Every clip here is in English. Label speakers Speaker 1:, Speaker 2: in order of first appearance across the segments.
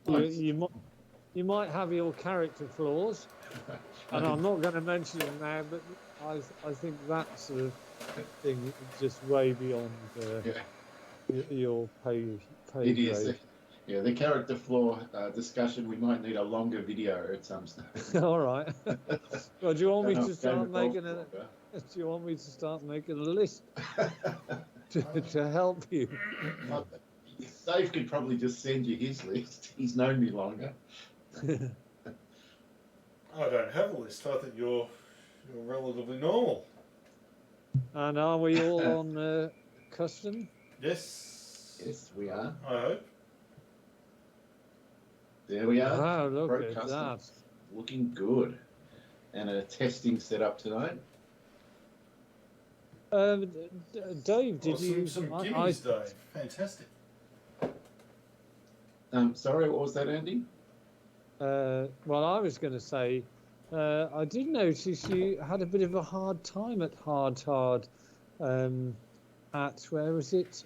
Speaker 1: You might have your character flaws, and I'm not going to mention them now, but I think that sort of thing is just way beyond
Speaker 2: Yeah,
Speaker 1: your pay
Speaker 2: it is.
Speaker 1: grade.
Speaker 2: Yeah, the character flaw discussion, we might need a longer video at some stage.
Speaker 1: All right. Well, do you want me to
Speaker 2: Game
Speaker 1: start
Speaker 2: of golf
Speaker 1: making a?
Speaker 2: longer.
Speaker 1: Do you want me to start making a list to help you?
Speaker 2: Dave could probably just send you his list. He's known me longer.
Speaker 3: I don't have a list. I think you're relatively normal.
Speaker 1: And are we all on custom?
Speaker 3: Yes.
Speaker 2: Yes, we are.
Speaker 3: I hope.
Speaker 2: There we are.
Speaker 1: Wow, look
Speaker 2: Pro
Speaker 1: at
Speaker 2: custom.
Speaker 1: that.
Speaker 2: Looking good. And a testing setup tonight.
Speaker 1: Dave, did you?
Speaker 3: Some gimmies, Dave. Fantastic.
Speaker 2: Sorry, what was that, Andy?
Speaker 1: Well, I was going to say, I did notice you had a bit of a hard time at Hard, at, where was it?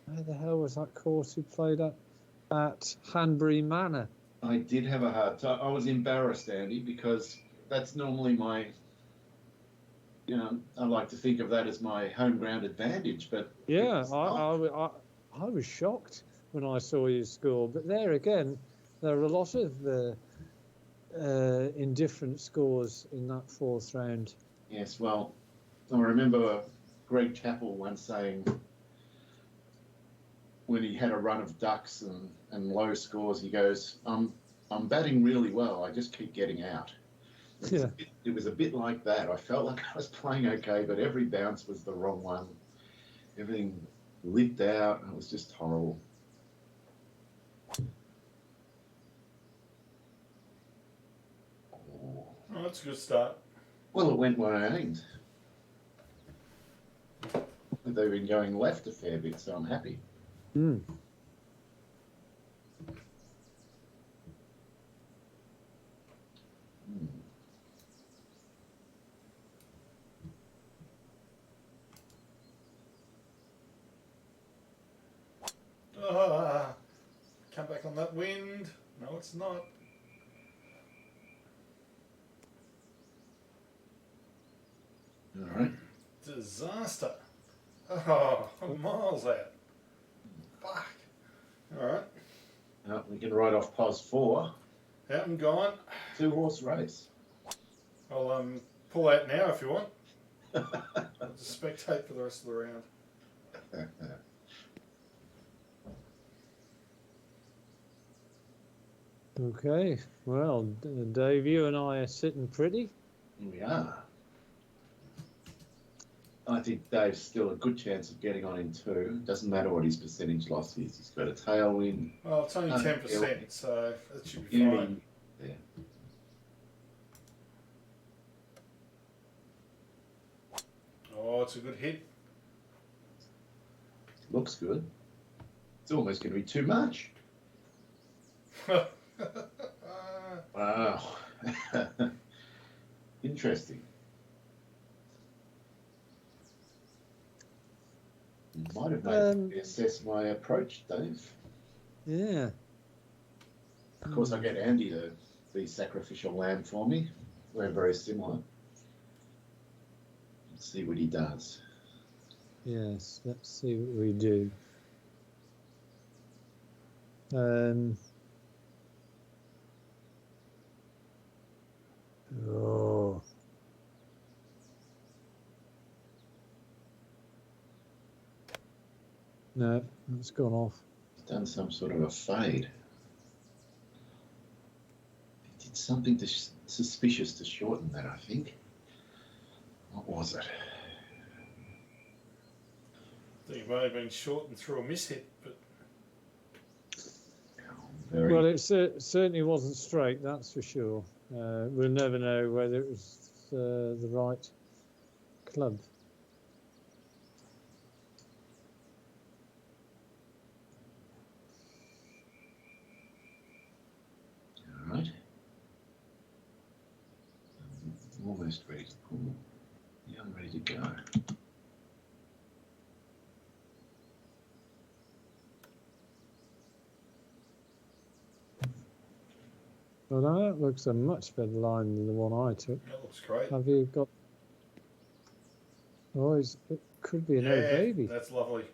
Speaker 1: Where the hell was that course you played at Hanbury Manor?
Speaker 2: I did have a hard time. I was embarrassed, Andy, because that's normally my, I like to think of that as my home ground advantage, but
Speaker 1: yeah, I was shocked when I saw you score. But there again, there are a lot of indifferent scores in that fourth round.
Speaker 2: Yes, well, I remember Greg Chappell once saying when he had a run of ducks and low scores, he goes, I'm batting really well. I just keep getting out. It was a bit like that. I felt like I was playing okay, but every bounce was the wrong one. Everything lipped out. It was just horrible.
Speaker 3: Oh, that's a good start.
Speaker 2: Well, it went where I aimed. They've been going left a fair bit, so I'm happy.
Speaker 1: Mm.
Speaker 3: Come back on that wind. No, it's not.
Speaker 2: All right.
Speaker 3: Disaster. Oh, miles out. Fuck. All right.
Speaker 2: We can ride off pos 4.
Speaker 3: Out and gone.
Speaker 2: 2-horse race.
Speaker 3: I'll pull out now if you want. I'll just spectate for the rest of the round.
Speaker 1: Okay, well, Dave, you and I are sitting pretty.
Speaker 2: We are. I think Dave's still a good chance of getting on in 2. Doesn't matter what his percentage loss is. He's got a tailwind.
Speaker 3: Well, it's only 10%, so that should be fine.
Speaker 2: Yeah.
Speaker 3: Oh, it's a good hit.
Speaker 2: Looks good. It's almost going to be too much. Wow. Interesting. You might have made me assess my approach, Dave.
Speaker 1: Yeah.
Speaker 2: Of course, I get Andy to be sacrificial lamb for me. We're very similar. Let's see what he does.
Speaker 1: Yes, let's see what we do. Oh. No, it's gone off.
Speaker 2: He's done some sort of a fade. He did something suspicious to shorten that, I think. What was it?
Speaker 3: I think it may have been shortened through a mishit, but...
Speaker 1: Well, it certainly wasn't straight, that's for sure. We'll never know whether it was the right club.
Speaker 2: All right. I'm almost ready to pull. Yeah, I'm ready to go.
Speaker 1: Well, that looks a much better line than the one I took.
Speaker 3: That looks great.
Speaker 1: Have you got? Oh, it could be an old baby.
Speaker 3: That's lovely.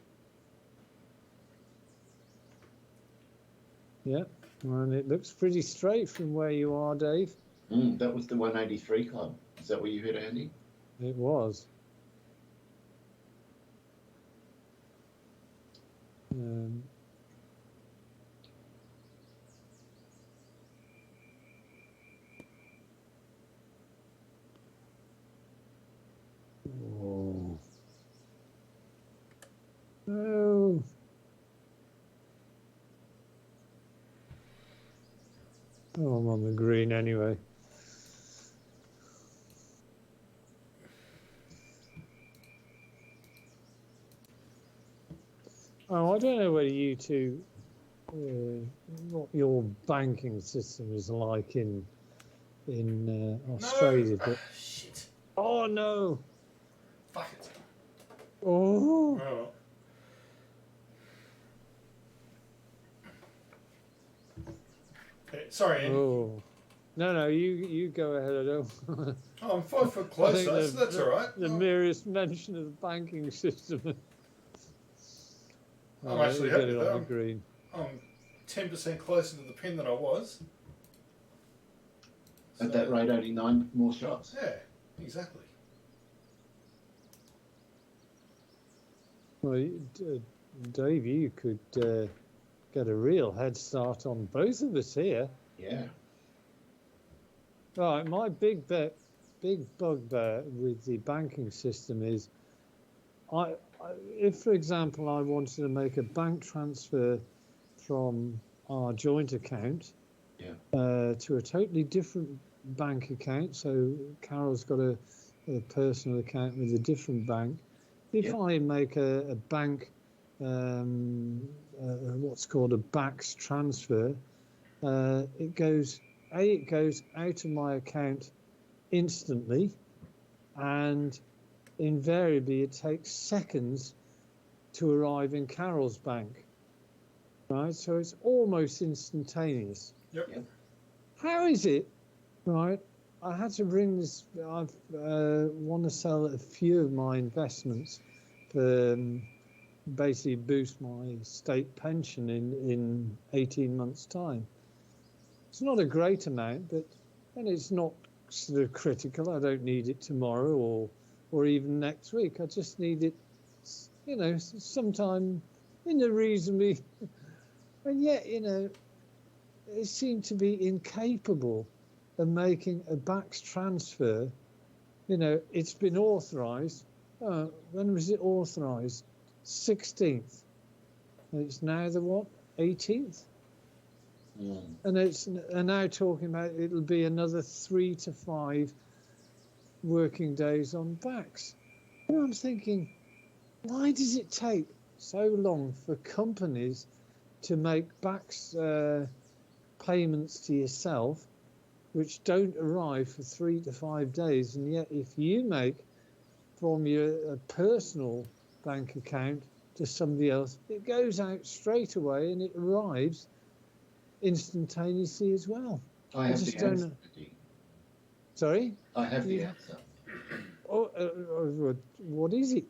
Speaker 1: Yeah, and it looks pretty straight from where you are, Dave.
Speaker 2: That was the 183 club. Is that where you hit, Andy?
Speaker 1: It was. Oh. No. Oh, I'm on the green anyway. Oh, I don't know whether you two, what your banking system is like in Australia.
Speaker 3: No.
Speaker 1: But
Speaker 3: Shit.
Speaker 1: oh no!
Speaker 3: Fuck it.
Speaker 1: Oh.
Speaker 3: Oh. Okay, sorry, Andy.
Speaker 1: Oh. No, you go ahead. I don't.
Speaker 3: Oh, I'm 5 foot closer, so that's all right.
Speaker 1: The merest mention of the banking system.
Speaker 3: I'm actually happy
Speaker 1: get it
Speaker 3: with
Speaker 1: on
Speaker 3: that.
Speaker 1: the green.
Speaker 3: I'm 10% closer to the pin than I was.
Speaker 2: At that rate, only 9 more shots.
Speaker 3: Yeah, exactly.
Speaker 1: Well, Dave, you could get a real head start on both of us here.
Speaker 2: Yeah.
Speaker 1: Right, my big bugbear with the banking system is, if, for example, I wanted to make a bank transfer from our joint account to a totally different bank account, so Carol's got a personal account with a different bank. If I make a bank, what's called a BACS transfer, it goes out of my account instantly, and invariably it takes seconds to arrive in Carol's bank, right? So it's almost instantaneous.
Speaker 3: Yep.
Speaker 1: How is it, right? I had to bring this. I want to sell a few of my investments to basically boost my state pension in 18 months' time. It's not a great amount, and it's not sort of critical. I don't need it tomorrow or even next week. I just need it, sometime in a reasonably. And yet, they seem to be incapable of making a BACS transfer. It's been authorised. When was it authorised? 16th. And it's now the what? 18th. And it's now talking about it'll be another 3 to 5 working days on BACS. I'm thinking, why does it take so long for companies to make BACS payments to yourself, which don't arrive for 3 to 5 days, and yet if you make from your personal bank account to somebody else, it goes out straight away and it arrives instantaneously as well.
Speaker 2: I have the answer.
Speaker 1: Sorry?
Speaker 2: I have the answer.
Speaker 1: What is it?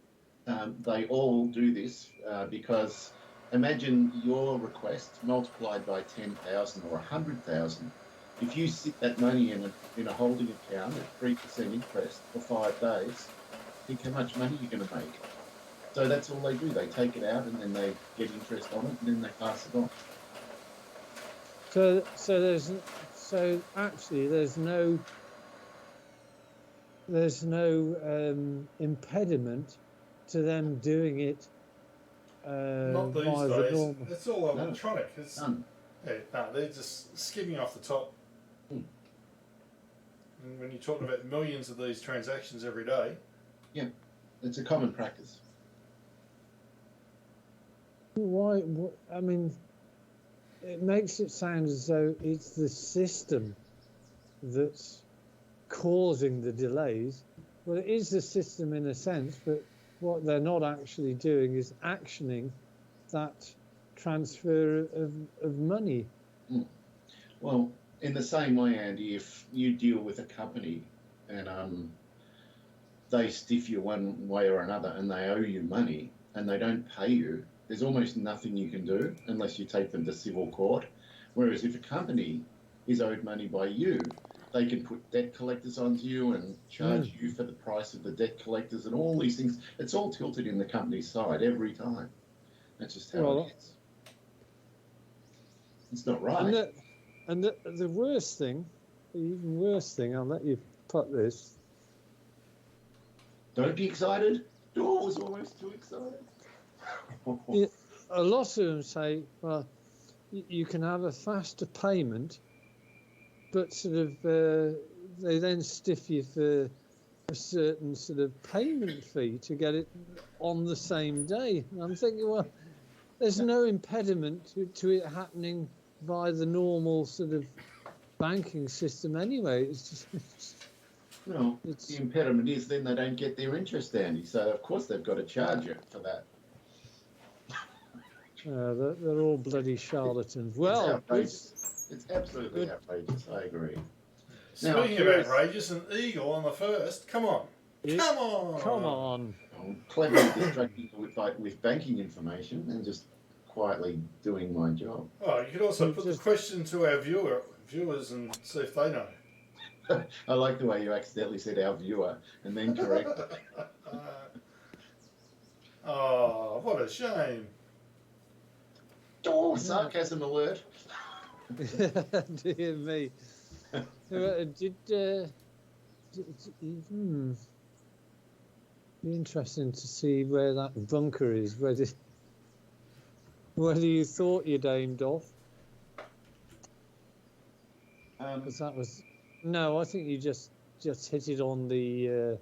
Speaker 2: They all do this because imagine your request multiplied by 10,000 or 100,000. If you sit that money in a holding account at 3% interest for 5 days, think how much money you're going to make. So that's all they do. They take it out and then they get interest on it and then they pass it on.
Speaker 1: So actually there's no impediment to them doing it.
Speaker 3: Not these
Speaker 1: via
Speaker 3: days.
Speaker 1: the normal.
Speaker 3: It's all electronic. It's,
Speaker 2: None.
Speaker 3: they're just skimming off the top. And when you're talking about millions of these transactions every day.
Speaker 2: Yeah, it's a common practice.
Speaker 1: Why? I mean, it makes it sound as though it's the system that's causing the delays. Well, it is the system in a sense, but what they're not actually doing is actioning that transfer of money.
Speaker 2: Well, in the same way, Andy, if you deal with a company and they stiff you one way or another and they owe you money and they don't pay you, there's almost nothing you can do unless you take them to civil court. Whereas if a company is owed money by you, they can put debt collectors onto you and charge you for the price of the debt collectors and all these things. It's all tilted in the company's side every time. That's just how it is. It's not right.
Speaker 1: And the worst thing, the even worse thing, I'll let you put this.
Speaker 2: Don't be excited. Oh, I was almost too excited.
Speaker 1: A lot of them say, well, you can have a faster payment, but sort of they then stiff you for a certain sort of payment fee to get it on the same day. And I'm thinking, well, there's no impediment to it happening by the normal sort of banking system anyway. It's just
Speaker 2: well, the impediment is then they don't get their interest, Andy. So of course they've got to charge you for that.
Speaker 1: They're all bloody charlatans. Well,
Speaker 2: it's absolutely outrageous. I agree.
Speaker 3: Speaking of outrageous, an eagle on the first. Come on. Come on.
Speaker 2: I'm cleverly distracting with banking information and just quietly doing my job.
Speaker 3: Oh, you could also put the question to our viewers and see if they know.
Speaker 2: I like the way you accidentally said our viewer and then correct it.
Speaker 3: Oh, what a shame.
Speaker 2: Oh, sarcasm alert.
Speaker 1: Dear me. Be interesting to see where that bunker is, whether you thought you'd aimed off. Because that was... No, I think you just hit it on the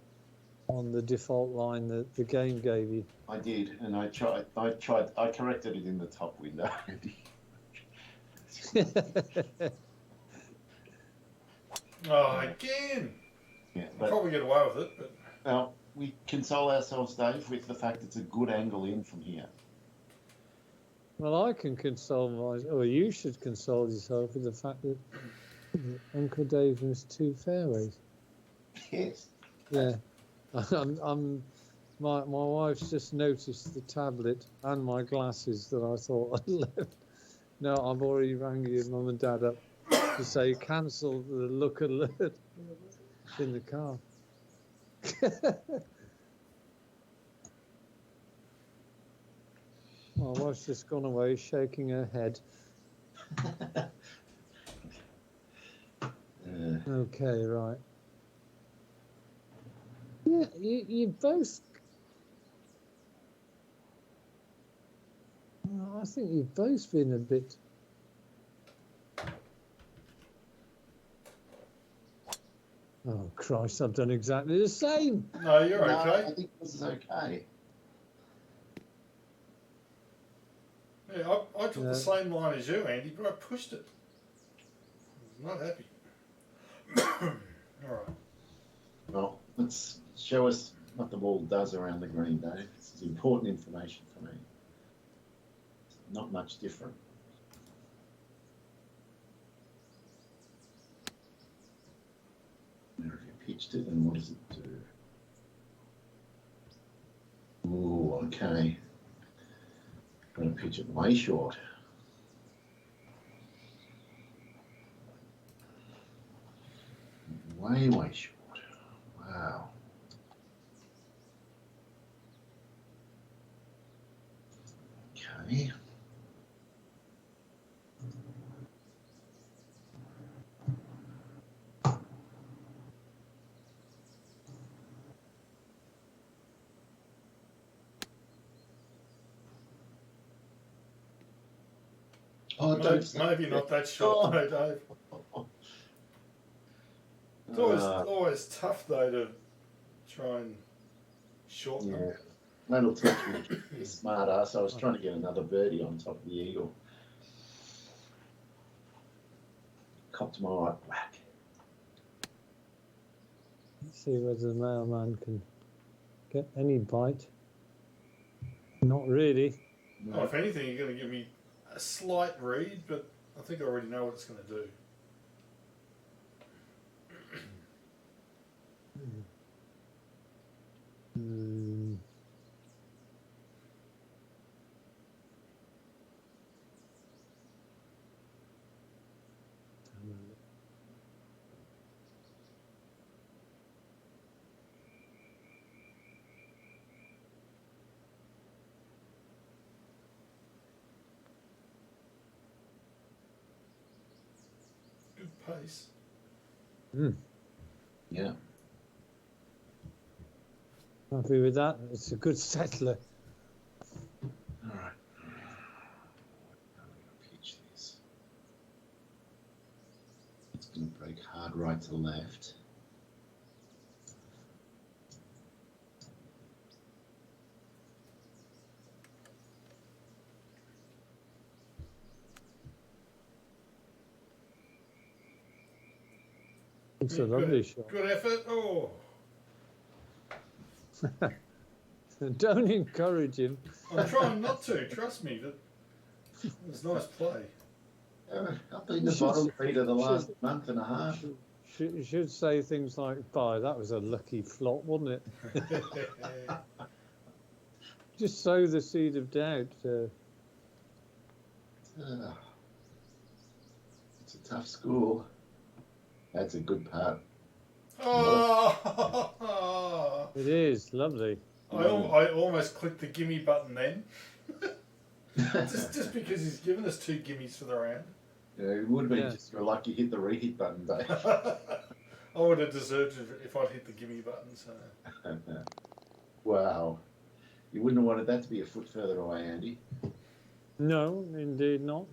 Speaker 1: default line that the game gave you.
Speaker 2: I did, and I corrected it in the top window.
Speaker 3: Oh, again!
Speaker 2: Yeah,
Speaker 3: I'll probably get away with it, but...
Speaker 2: Well, we console ourselves, Dave, with the fact it's a good angle in from here.
Speaker 1: Well, I can or you should console yourself with the fact that Uncle Dave has 2 fairways.
Speaker 2: Yes.
Speaker 1: Yeah. My wife's just noticed the tablet and my glasses that I thought I'd left. No, I've already rang your mum and dad up to say cancel the look alert in the car. My wife's just gone away shaking her head. Okay, right. Yeah, you both... I think you've both been a bit... Oh, Christ, I've done exactly the same.
Speaker 3: No, you're okay.
Speaker 2: I think this is okay.
Speaker 3: Yeah, I took the same line as you, Andy, but I pushed it. I was not happy. All right.
Speaker 2: Well, let's show us what the ball does around the green, Dave. This is important information for me. It's not much different. Where have you pitched it and what does it do? Ooh, okay. Got to pitch it way short. Way short. Wow. Okay. Oh,
Speaker 3: maybe not that short, though, Dave. It's always tough, though, to try and shorten them.
Speaker 2: That'll teach me to be smart ass. I was trying to get another birdie on top of the eagle. Copped my right whack.
Speaker 1: Let's see whether the mailman can get any bite. Not really.
Speaker 3: No. Oh, if anything, you're going to give me a slight read, but I think I already know what it's going to do.
Speaker 1: Hmm.
Speaker 3: Good pace.
Speaker 2: Yeah.
Speaker 1: Happy with that? It's a good settler.
Speaker 2: All right. I'm going to pitch this. It's going to break hard right to left.
Speaker 1: It's a lovely shot.
Speaker 3: Good effort. Oh.
Speaker 1: Don't encourage him.
Speaker 3: I'm trying not to. Trust me. That was nice play.
Speaker 2: I've been the bottom feeder the last month and a half.
Speaker 1: You should say things like, "By that was a lucky flop, wasn't it?" Just sow the seed of doubt.
Speaker 2: It's a tough school. That's a good part.
Speaker 3: Oh.
Speaker 1: It is lovely.
Speaker 3: I almost clicked the gimme button then. just because he's given us 2 gimmies for the round.
Speaker 2: Yeah, it would have been just your luck you hit the reheat button, Dave.
Speaker 3: I would have deserved it if I'd hit the gimme button. So.
Speaker 2: Wow. You wouldn't have wanted that to be a foot further away, Andy.
Speaker 1: No, indeed not.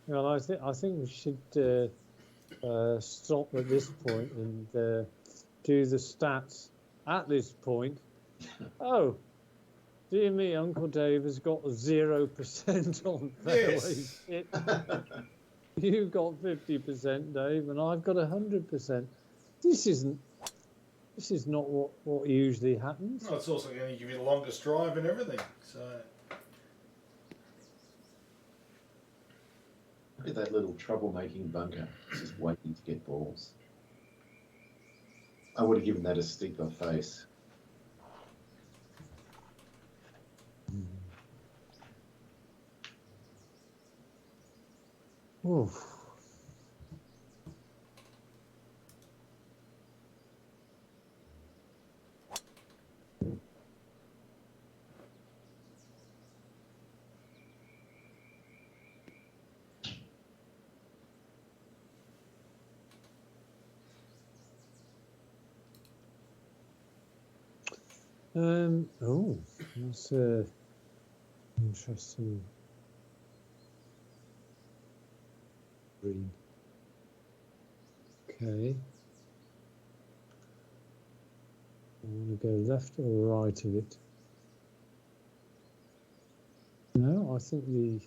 Speaker 1: Well, I think we should stop at this point and do the stats at this point. Oh, dear me, Uncle Dave has got 0% on fairway hit. You've got 50%, Dave, and I've got 100%. This is not what usually happens.
Speaker 3: No, it's also going to give you the longest drive and everything. So.
Speaker 2: Look at that little troublemaking bunker. It's just waiting to get balls. I would have given that a steeper face.
Speaker 1: Oof. Oh, that's interesting. Green. Okay. I want to go left or right of it. No, I think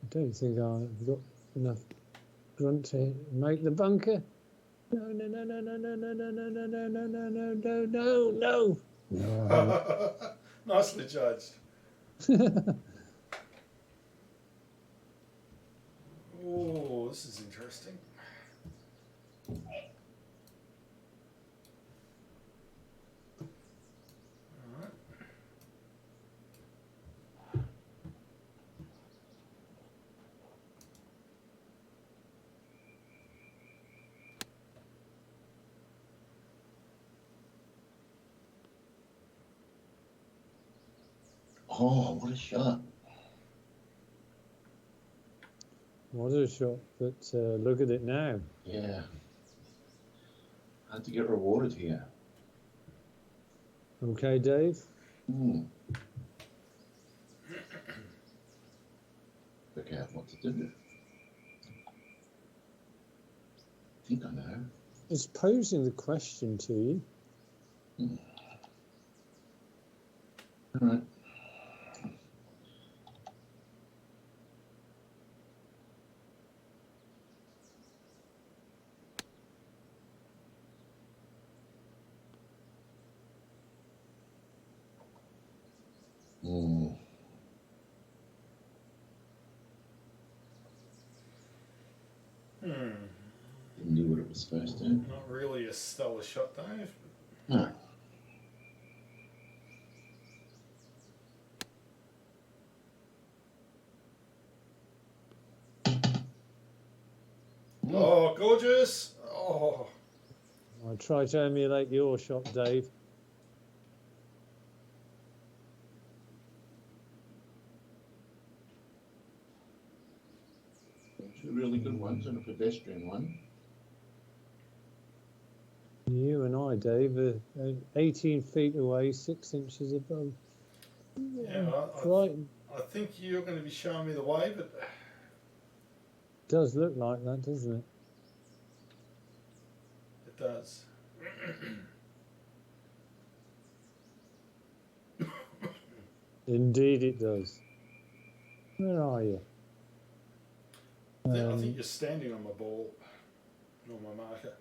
Speaker 1: I don't think I've got enough grunt to make the bunker. No.
Speaker 3: Nicely judged. Oh, this is interesting.
Speaker 2: Oh, what a shot.
Speaker 1: What a shot, but look at it now.
Speaker 2: Yeah. Hard to get rewarded here.
Speaker 1: Okay, Dave?
Speaker 2: Work out what to do. I think I know.
Speaker 1: It's posing the question to you.
Speaker 2: All right. it's supposed to.
Speaker 3: Not really a stellar shot, Dave.
Speaker 2: No.
Speaker 3: Oh, gorgeous! Oh,
Speaker 1: I try to emulate your shot, Dave.
Speaker 2: Two really good ones and a pedestrian one.
Speaker 1: You and I, Dave, are 18 feet away, 6 inches above.
Speaker 3: yeah.
Speaker 1: Right.
Speaker 3: I think you're going to be showing me the way, but
Speaker 1: Does look like that, doesn't it?
Speaker 3: it does.
Speaker 1: Indeed, it does. Where are you?
Speaker 3: I think you're standing on my ball, on my marker.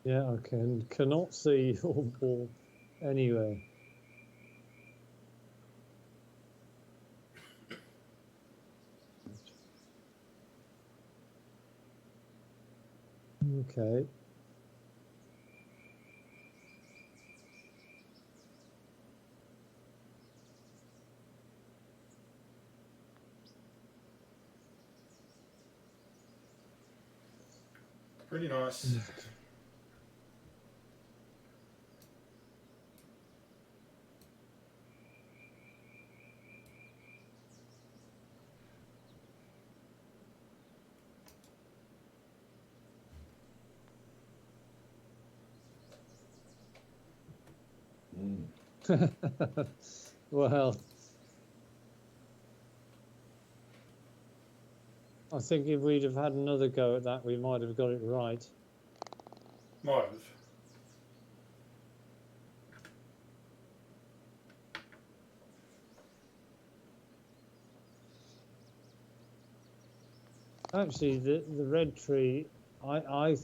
Speaker 1: Yeah, I cannot see your ball anywhere. Okay.
Speaker 3: Pretty nice.
Speaker 1: Well, I think if we'd have had another go at that, we might have got it right.
Speaker 3: Might have.
Speaker 1: Actually, the red tree, I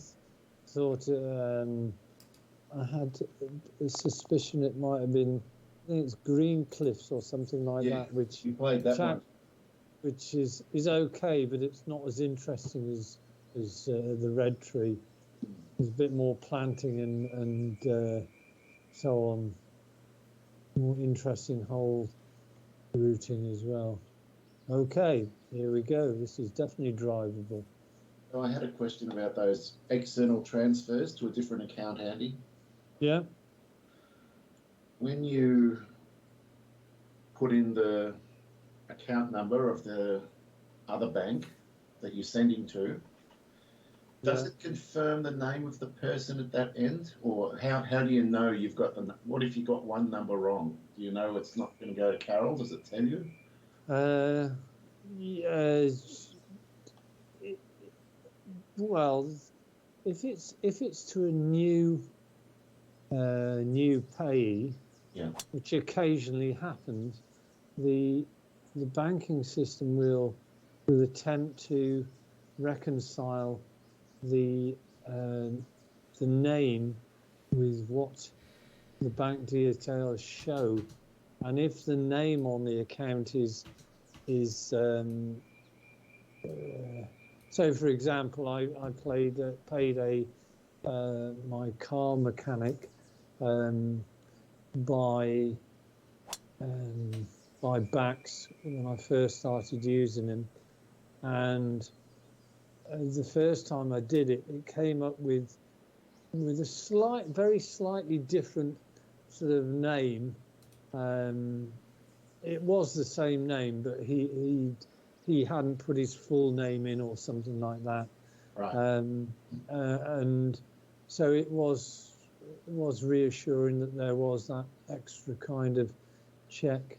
Speaker 1: thought I had a suspicion it might have been, I think it's Green Cliffs or something like
Speaker 2: Yeah,
Speaker 1: that, which
Speaker 2: You played that one.
Speaker 1: which is okay, but it's not as interesting as the red tree. There's a bit more planting and so on. More interesting hole routing as well. Okay, here we go. This is definitely drivable.
Speaker 2: So I had a question about those external transfers to a different account, Andy.
Speaker 1: Yeah.
Speaker 2: When you put in the account number of the other bank that you're sending to, does
Speaker 1: Yeah.
Speaker 2: it confirm the name of the person at that end? Or how do you know you've got what if you got one number wrong? Do you know it's not going to go to Carol? Does it tell you?
Speaker 1: Yeah. Well, if it's to a new payee,
Speaker 2: Yeah.
Speaker 1: which occasionally happens, the banking system will attempt to reconcile the name with what the bank details show, and if the name on the account is so, for example, I paid my car mechanic by Bax when I first started using him, and the first time I did it, it came up with a very slightly different sort of name. It was the same name, but he hadn't put his full name in or something like that.
Speaker 2: Right.
Speaker 1: And so it was reassuring that there was that extra kind of check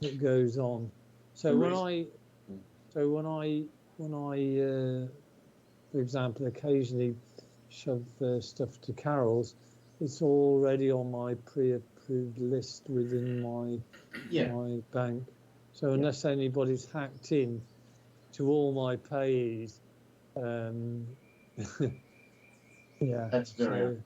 Speaker 1: that goes on. So when I, for example, occasionally shove stuff to Carol's, it's already on my pre-approved list within my bank. So unless anybody's hacked in to all my payees, yeah.
Speaker 2: That's very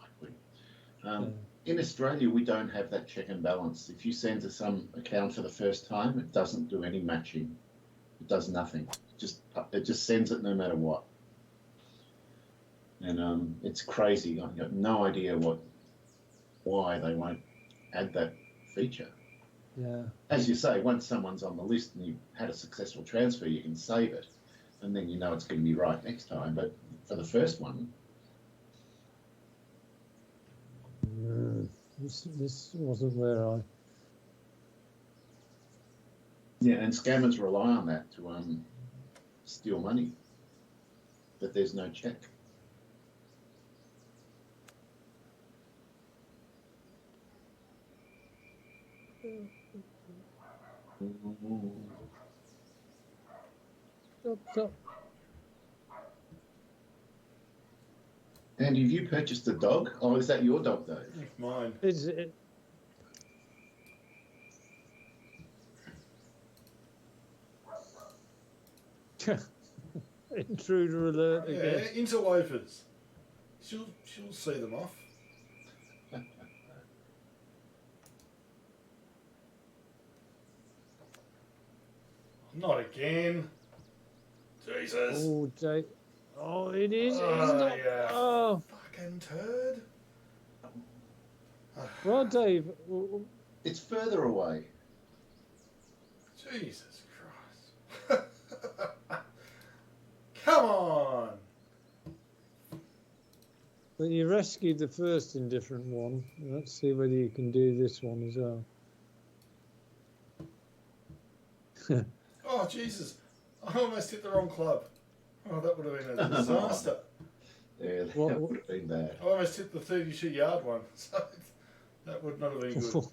Speaker 2: unlikely. In Australia, we don't have that check and balance. If you send to some account for the first time, it doesn't do any matching. It does nothing. it just sends it no matter what. And it's crazy. I've got no idea why they won't add that feature.
Speaker 1: Yeah.
Speaker 2: As you say, once someone's on the list and you've had a successful transfer, you can save it, and then you know it's going to be right next time. But for the first one,
Speaker 1: this wasn't where I.
Speaker 2: yeah, and scammers rely on that to steal money. That there's no check.
Speaker 1: Stop.
Speaker 2: And have you purchased a dog? Oh, is that your dog, Dave?
Speaker 3: It's mine.
Speaker 1: Is it? Intruder alert
Speaker 3: Yeah,
Speaker 1: again.
Speaker 3: interlopers. She'll see them off. Not again. Jesus.
Speaker 1: Oh, Dave. Oh, it is.
Speaker 3: Oh,
Speaker 1: It's not.
Speaker 3: yeah.
Speaker 1: Oh,
Speaker 3: Fucking turd.
Speaker 1: well, Dave.
Speaker 2: It's further away.
Speaker 3: Jesus Christ. Come on.
Speaker 1: But you rescued the first indifferent one. Let's see whether you can do this one as well.
Speaker 3: Oh, Jesus. I almost hit the wrong club. Oh, that would have been a disaster.
Speaker 2: Yeah, that
Speaker 1: What-
Speaker 2: would have been bad.
Speaker 3: I almost hit the 32-yard one. So that would not have been good.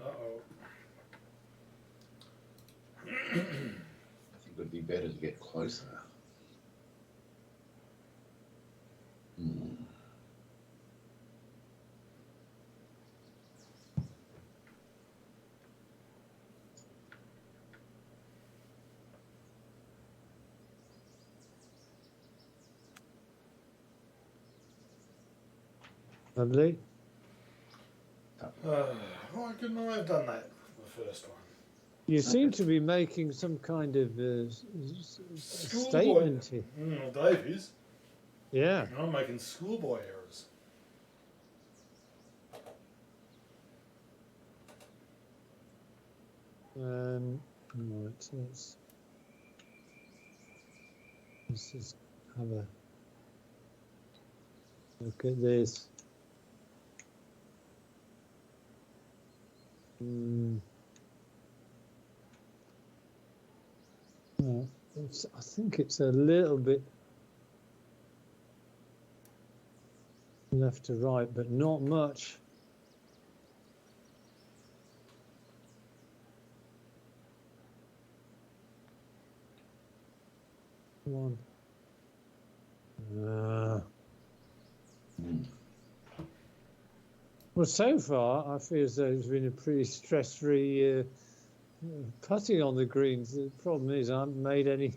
Speaker 3: Uh-oh.
Speaker 2: I think it would be better to get closer.
Speaker 1: Lovely.
Speaker 3: Why couldn't I have done that the first one?
Speaker 1: You seem to be making some kind of
Speaker 3: Schoolboy.
Speaker 1: statement here.
Speaker 3: Well, Dave is.
Speaker 1: Yeah.
Speaker 3: And I'm making schoolboy errors.
Speaker 1: Right, so let's just have a look at this. Well, I think it's a little bit left to right, but not much. Come on. Well, so far, I feel as though it's been a pretty stress-free putting on the greens. The problem is I haven't made any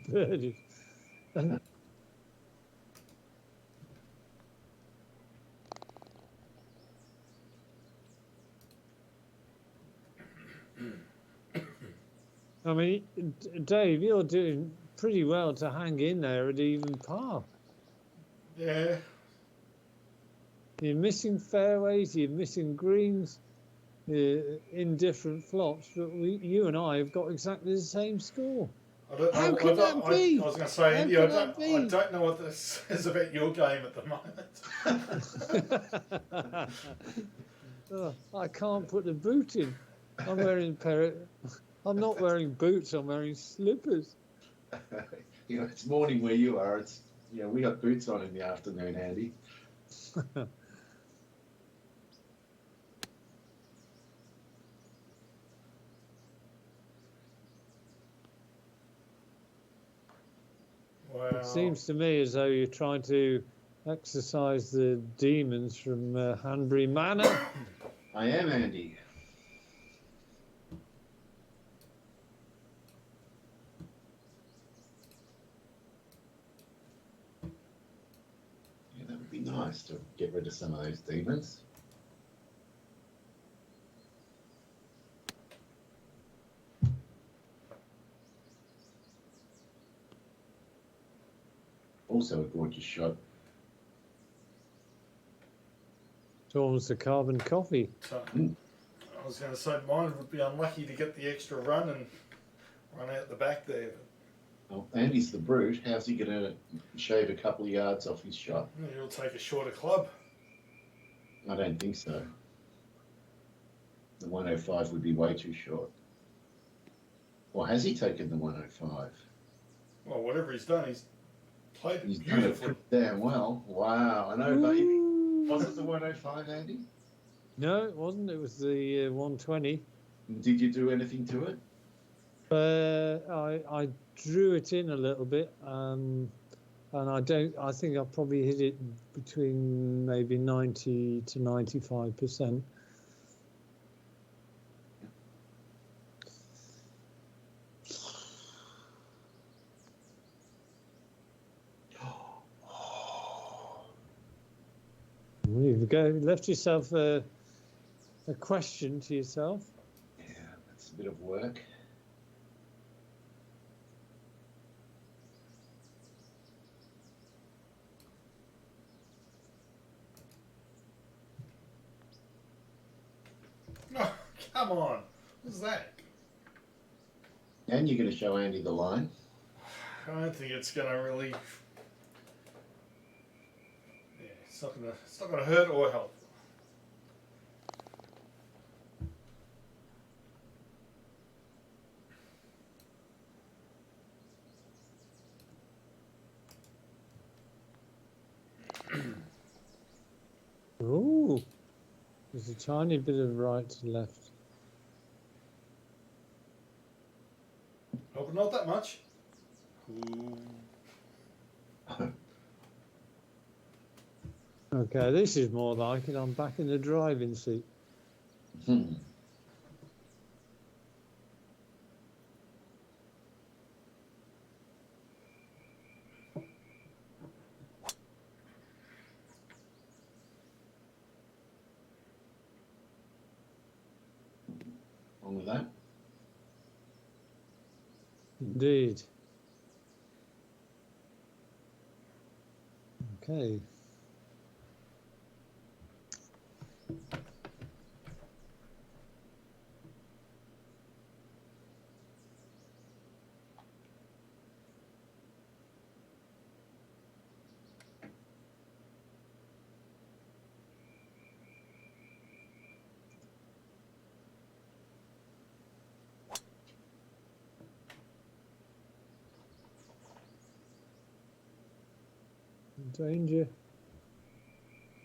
Speaker 1: birdies. I mean, Dave, you're doing pretty well to hang in there at even par.
Speaker 3: Yeah.
Speaker 1: You're missing fairways, you're missing greens, in different flops, but you and I have got exactly the same score. How can that be?
Speaker 3: I was going to say,
Speaker 1: How
Speaker 3: Andy,
Speaker 1: can
Speaker 3: I
Speaker 1: that be?
Speaker 3: don't know what this says about your game at the moment.
Speaker 1: Oh, I can't put the boot in. I'm wearing I'm not wearing boots. I'm wearing slippers.
Speaker 2: You know, it's morning where you are. It's we got boots on in the afternoon, Andy.
Speaker 3: Wow.
Speaker 1: It seems to me as though you're trying to exorcise the demons from Hanbury Manor.
Speaker 2: I am, Andy. Yeah, that would be nice to get rid of some of those demons. Also a gorgeous shot.
Speaker 1: It's almost a carbon copy.
Speaker 3: So, I was going to say mine would be unlucky to get the extra run and run out the back there.
Speaker 2: Well, Andy's the brute. How's he going to shave a couple of yards off his shot?
Speaker 3: He'll take a shorter club.
Speaker 2: I don't think so. The 105 would be way too short. Or has he taken the 105?
Speaker 3: Well, whatever he's done, he's played it
Speaker 2: He's done
Speaker 3: beautifully.
Speaker 2: it damn well. Wow. I know, baby. Was it the 105, Andy?
Speaker 1: No, it wasn't. It was the 120.
Speaker 2: Did you do anything to it?
Speaker 1: I drew it in a little bit, and I think I probably hit it between maybe 90 to 95%. You've left yourself a question to yourself.
Speaker 2: Yeah, that's a bit of work.
Speaker 3: Oh, come on. What's that?
Speaker 2: And you're going to show Andy the line.
Speaker 3: I don't think it's going to really... Yeah, it's not going to hurt or help.
Speaker 1: Ooh, there's a tiny bit of right to left.
Speaker 3: Hope not that much. Ooh.
Speaker 1: Okay, this is more like it. I'm back in the driving seat.
Speaker 2: Wrong with that?
Speaker 1: Indeed. Okay. Danger.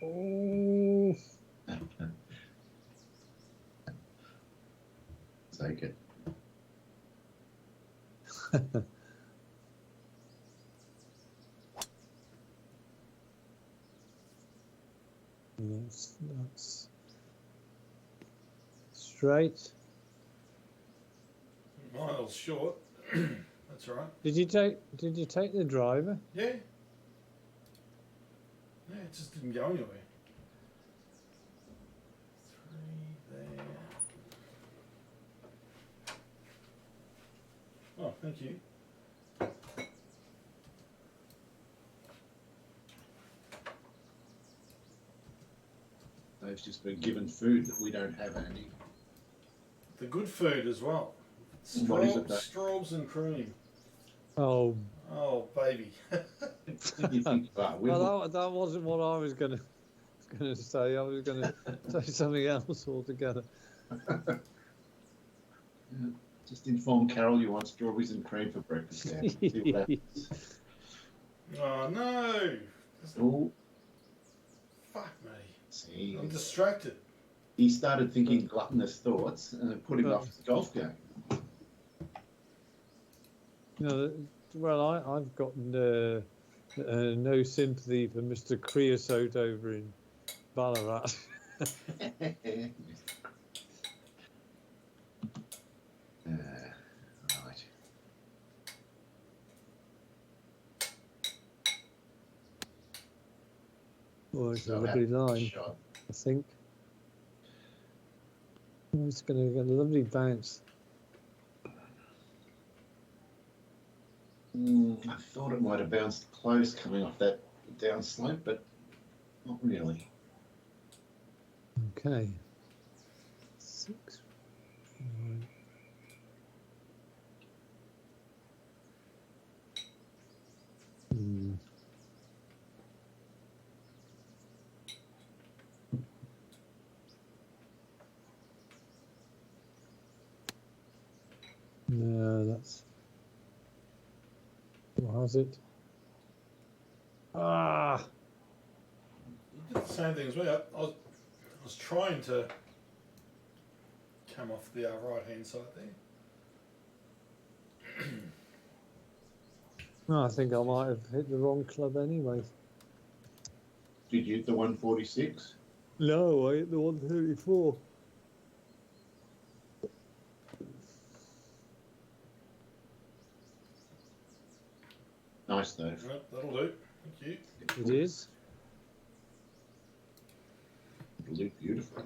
Speaker 1: Oh.
Speaker 2: Take it.
Speaker 1: That's straight.
Speaker 3: Miles short. That's all right.
Speaker 1: Did you take the driver?
Speaker 3: Yeah. Yeah, it just didn't go anywhere. 3 there. Oh, thank you.
Speaker 2: They've just been given food that we don't have, Andy.
Speaker 3: The good food as well.
Speaker 2: What is it, though?
Speaker 3: Straws and cream.
Speaker 1: Oh,
Speaker 3: baby.
Speaker 2: You think,
Speaker 1: well, that wasn't what I was going to say. I was going to say something else altogether.
Speaker 2: Just inform Carol you want strawberries and cream for breakfast. Yeah.
Speaker 3: Oh no!
Speaker 2: Oh,
Speaker 3: Fuck me.
Speaker 2: see,
Speaker 3: I'm distracted.
Speaker 2: he started thinking gluttonous thoughts, and it put him off his golf game.
Speaker 1: Well, I've got no sympathy for Mr. Creosote over in Ballarat.
Speaker 2: Right.
Speaker 1: Oh, it's a
Speaker 2: So
Speaker 1: lovely
Speaker 2: that
Speaker 1: line,
Speaker 2: shot.
Speaker 1: I think. Oh, it's going to get a lovely bounce.
Speaker 2: Mm. I thought it might have bounced close coming off that downslope, but not really.
Speaker 1: Okay. 6. Right. Hmm. No, that's. What was it? Ah!
Speaker 3: You did the same thing as me. I was trying to come off the right hand side there.
Speaker 1: No, I think I might have hit the wrong club anyway.
Speaker 2: Did you hit the 146?
Speaker 1: No, I hit the 134.
Speaker 2: Nice though.
Speaker 3: Right, that'll do. Thank you.
Speaker 1: It is.
Speaker 2: It'll do beautifully.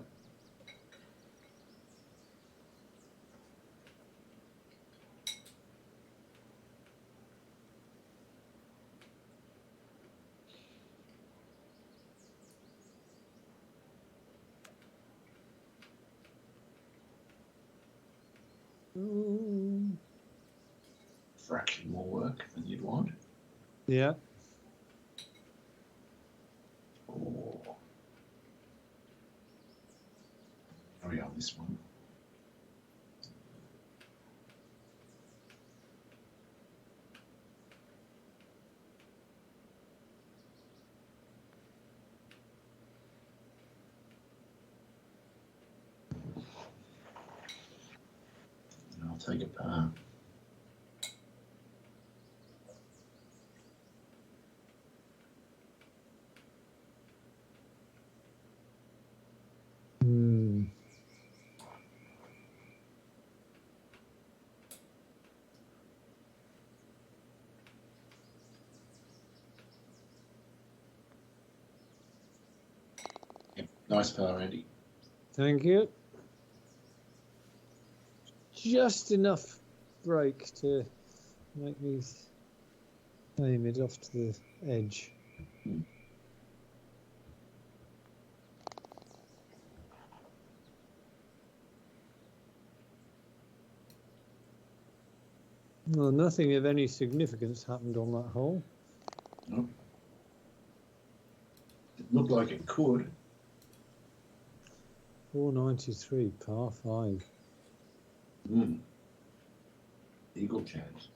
Speaker 2: Fraction more work than you'd want.
Speaker 1: Yeah.
Speaker 2: Oh. Carry on this one. And I'll take a par.
Speaker 1: Hmm.
Speaker 2: Yep. Nice par, Andy.
Speaker 1: Thank you. Just enough break to make me aim it off to the edge. Well, nothing of any significance happened on that hole.
Speaker 2: No. It looked like it could.
Speaker 1: 493, par 5.
Speaker 2: Eagle chance.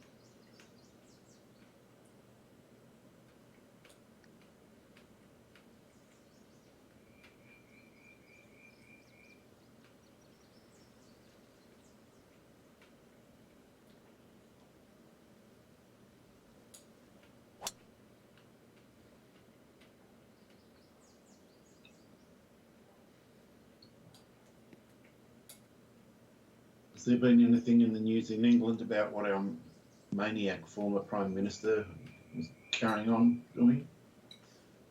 Speaker 2: Has there been anything in the news in England about what our maniac former Prime Minister was carrying on doing?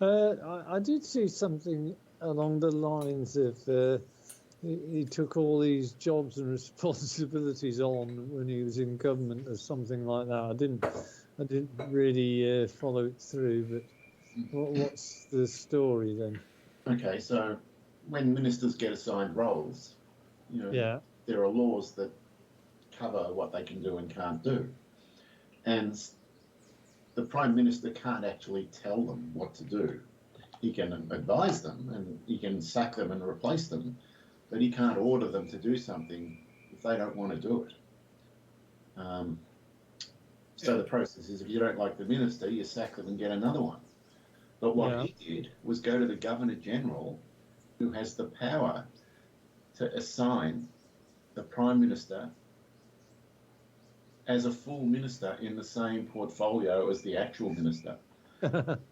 Speaker 1: I did see something along the lines of he took all these jobs and responsibilities on when he was in government or something like that. I didn't really follow it through, but what's the story then?
Speaker 2: Okay, so when ministers get assigned roles, you know,
Speaker 1: Yeah.
Speaker 2: there are laws that cover what they can do and can't do. And the Prime Minister can't actually tell them what to do. He can advise them and he can sack them and replace them, but he can't order them to do something if they don't want to do it. So the process is, if you don't like the minister, you sack them and get another one. But what he did was go to the Governor General, who has the power to assign the Prime Minister as a full minister in the same portfolio as the actual minister.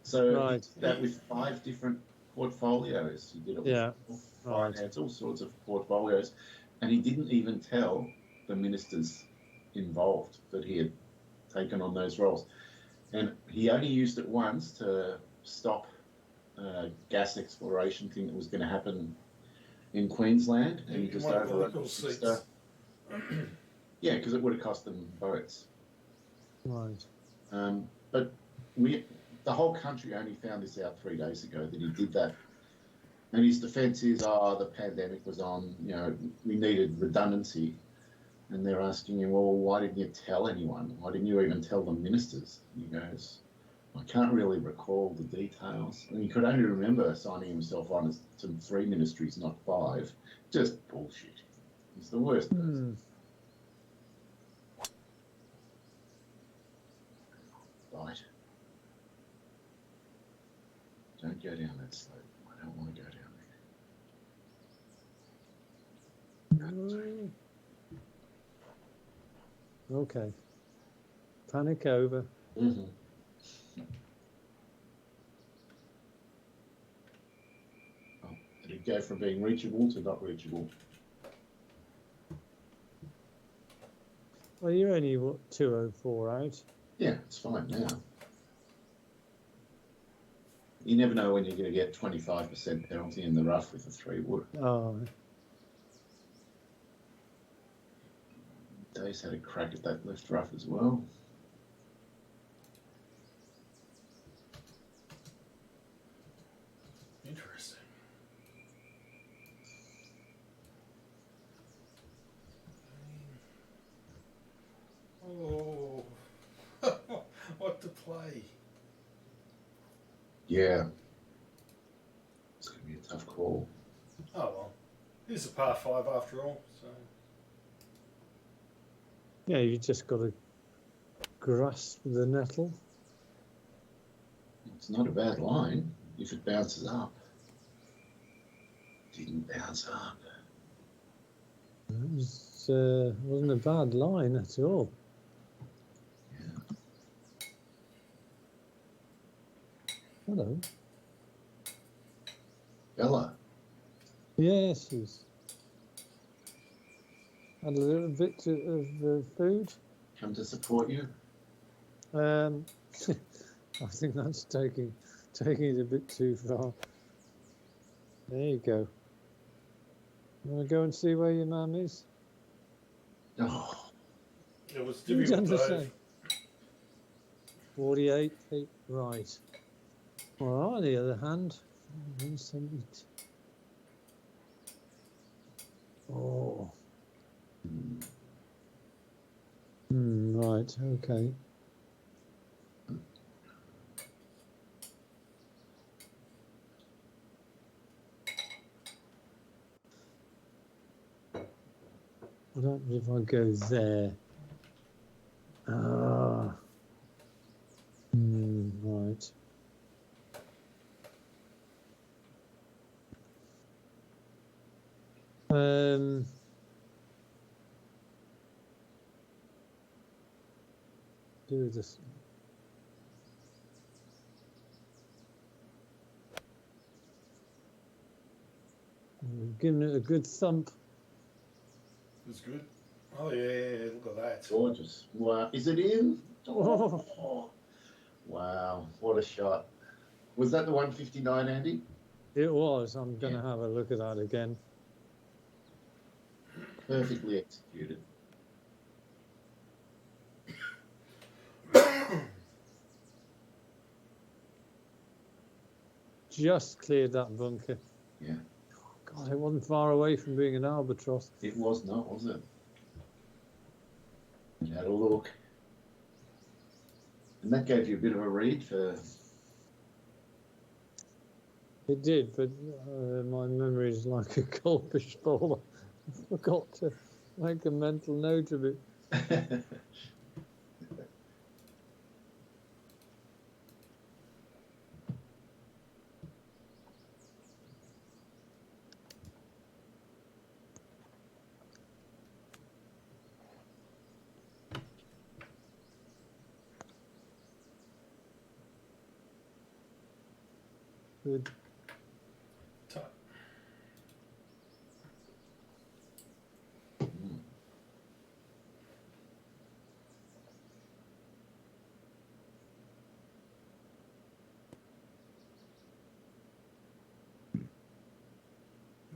Speaker 2: So he did that with 5 different portfolios. He did it with finance, all sorts of portfolios. And he didn't even tell the ministers involved that he had taken on those roles. And he only used it once to stop a gas exploration thing that was going to happen in Queensland. And he just overrode stuff. Yeah, because it would have cost them votes.
Speaker 1: Right.
Speaker 2: But the whole country only found this out 3 days ago that he did that. And his defence is, the pandemic was on, we needed redundancy. And they're asking him, well, why didn't you tell anyone? Why didn't you even tell the ministers? And he goes, I can't really recall the details. And he could only remember signing himself on to 3 ministries, not 5. Just bullshit. He's the worst person. Right. Don't go down that slope. I don't want to go down there.
Speaker 1: Okay. Panic over.
Speaker 2: Mm-hmm. Oh, did it go from being reachable to not reachable?
Speaker 1: Well, you're only, 204 out?
Speaker 2: Yeah, it's fine now. You never know when you're going to get 25% penalty in the rough with a 3-wood.
Speaker 1: Oh.
Speaker 2: Dave's had a crack at that left rough as well.
Speaker 3: Interesting. Oh, what to play?
Speaker 2: Yeah. It's going to be a tough call.
Speaker 3: Oh well, it's a par 5 after all. So
Speaker 1: Yeah, you just got to grasp the nettle.
Speaker 2: It's not a bad line if it bounces up. Didn't bounce up.
Speaker 1: It wasn't a bad line at all.
Speaker 2: Yeah.
Speaker 1: Hello.
Speaker 2: Bella.
Speaker 1: Yes, he's had a little bit of food.
Speaker 2: Come to support you.
Speaker 1: I think that's taking it a bit too far. There you go. You want to go and see where your mum is?
Speaker 2: Oh,
Speaker 3: it was
Speaker 1: You
Speaker 3: difficult.
Speaker 1: done the
Speaker 3: Dave.
Speaker 1: same. 48 feet right. Well, on the other hand, 170. Oh. Right, okay. What happens if I go there? Right. Do this. Giving it a good thump.
Speaker 3: It was good. Oh yeah, look at that.
Speaker 2: gorgeous. Wow. Is it in?
Speaker 1: Oh.
Speaker 2: Oh. Wow. What a shot. Was that the 159, Andy?
Speaker 1: It was. I'm going to have a look at that again.
Speaker 2: Perfectly executed.
Speaker 1: Just cleared that bunker.
Speaker 2: Yeah.
Speaker 1: Oh, God, it wasn't far away from being an albatross.
Speaker 2: It was not, was it? You had a look. And that gave you a bit of a read for...
Speaker 1: It did, but my memory is like a goldfish bowl. I forgot to make a mental note of it. Good.
Speaker 3: Top.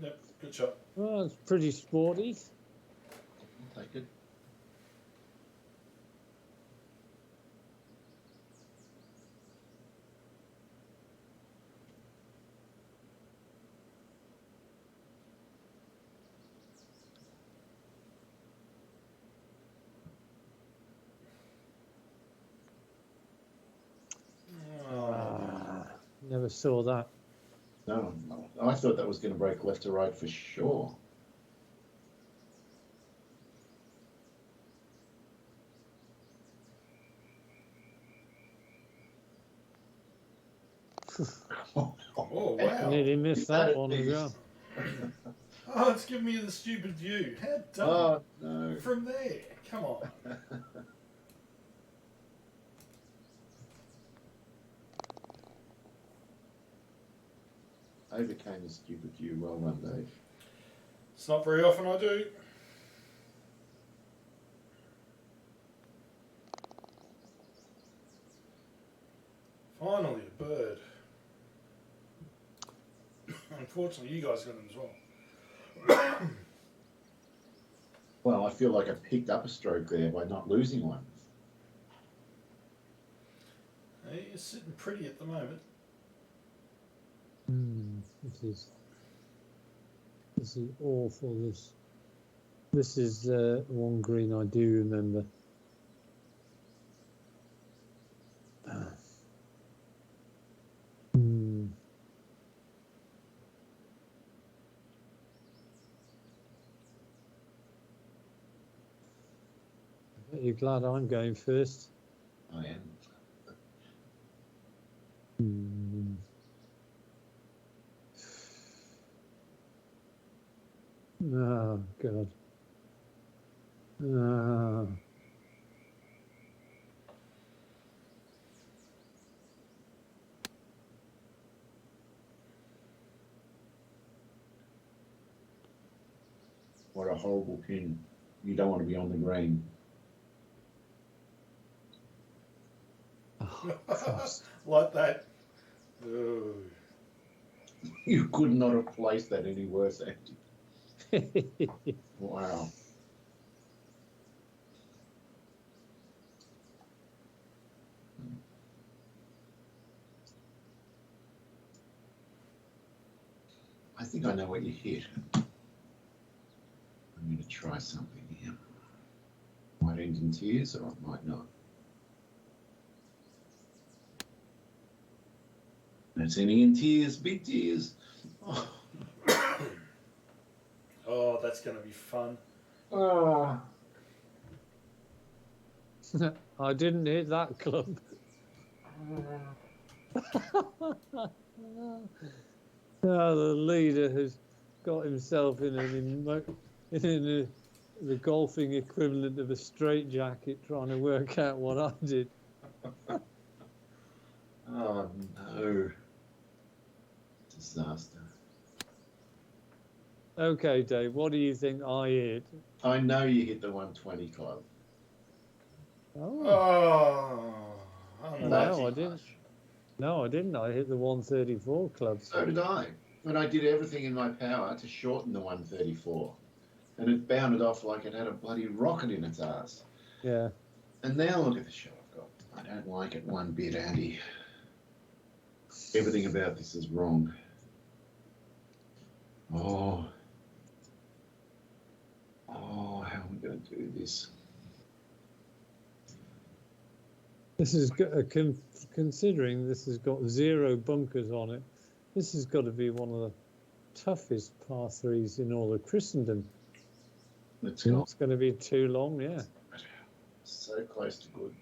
Speaker 3: Yep, good shot.
Speaker 1: Well, it's pretty sporty.
Speaker 2: I'll take it.
Speaker 1: never saw that.
Speaker 2: No, I thought that was going to break left to right for sure.
Speaker 3: Oh,
Speaker 1: I
Speaker 3: wow.
Speaker 1: nearly missed
Speaker 2: You had
Speaker 1: that
Speaker 2: it
Speaker 1: one as
Speaker 2: missed.
Speaker 1: well.
Speaker 3: Oh, it's giving me the stupid view. How dumb.
Speaker 2: Oh, no.
Speaker 3: From there. Come on.
Speaker 2: Overcame the stupid view. Well done, Dave.
Speaker 3: It's not very often I do. Finally, a bird. Unfortunately, you guys got them as well.
Speaker 2: Well, I feel like I picked up a stroke there by not losing one.
Speaker 3: Hey, you're sitting pretty at the moment.
Speaker 1: This is awful. This is one green I do remember. You're glad I'm going first.
Speaker 2: I am.
Speaker 1: Oh, God. Oh.
Speaker 2: What a horrible pin. You don't want to be on the green.
Speaker 1: Oh, Christ.
Speaker 3: Like that. Oh.
Speaker 2: You could not have placed that any worse, Andy. Wow. I think I know what you hit. I'm going to try something here. Might end in tears or it might not. That's ending in tears, big tears. Oh.
Speaker 3: Oh, that's going to be fun.
Speaker 2: Oh.
Speaker 1: I didn't hit that club. The leader has got himself in the golfing equivalent of a straitjacket, trying to work out what I did.
Speaker 2: Oh no. Disaster.
Speaker 1: Okay, Dave, what do you think I hit?
Speaker 2: I know you hit the 120 club.
Speaker 1: Oh,
Speaker 3: Oh,
Speaker 1: no, I didn't. No, I didn't. I hit the 134 club.
Speaker 2: So did I. And I did everything in my power to shorten the 134. And it bounded off like it had a bloody rocket in its ass.
Speaker 1: Yeah.
Speaker 2: And now look at the shot I've got. I don't like it one bit, Andy. Everything about this is wrong. Oh, how am I going to do this?
Speaker 1: This is considering this has got 0 bunkers on it. This has got to be one of the toughest par 3s in all of Christendom.
Speaker 2: It's
Speaker 1: going to be too long, yeah.
Speaker 2: So close to good.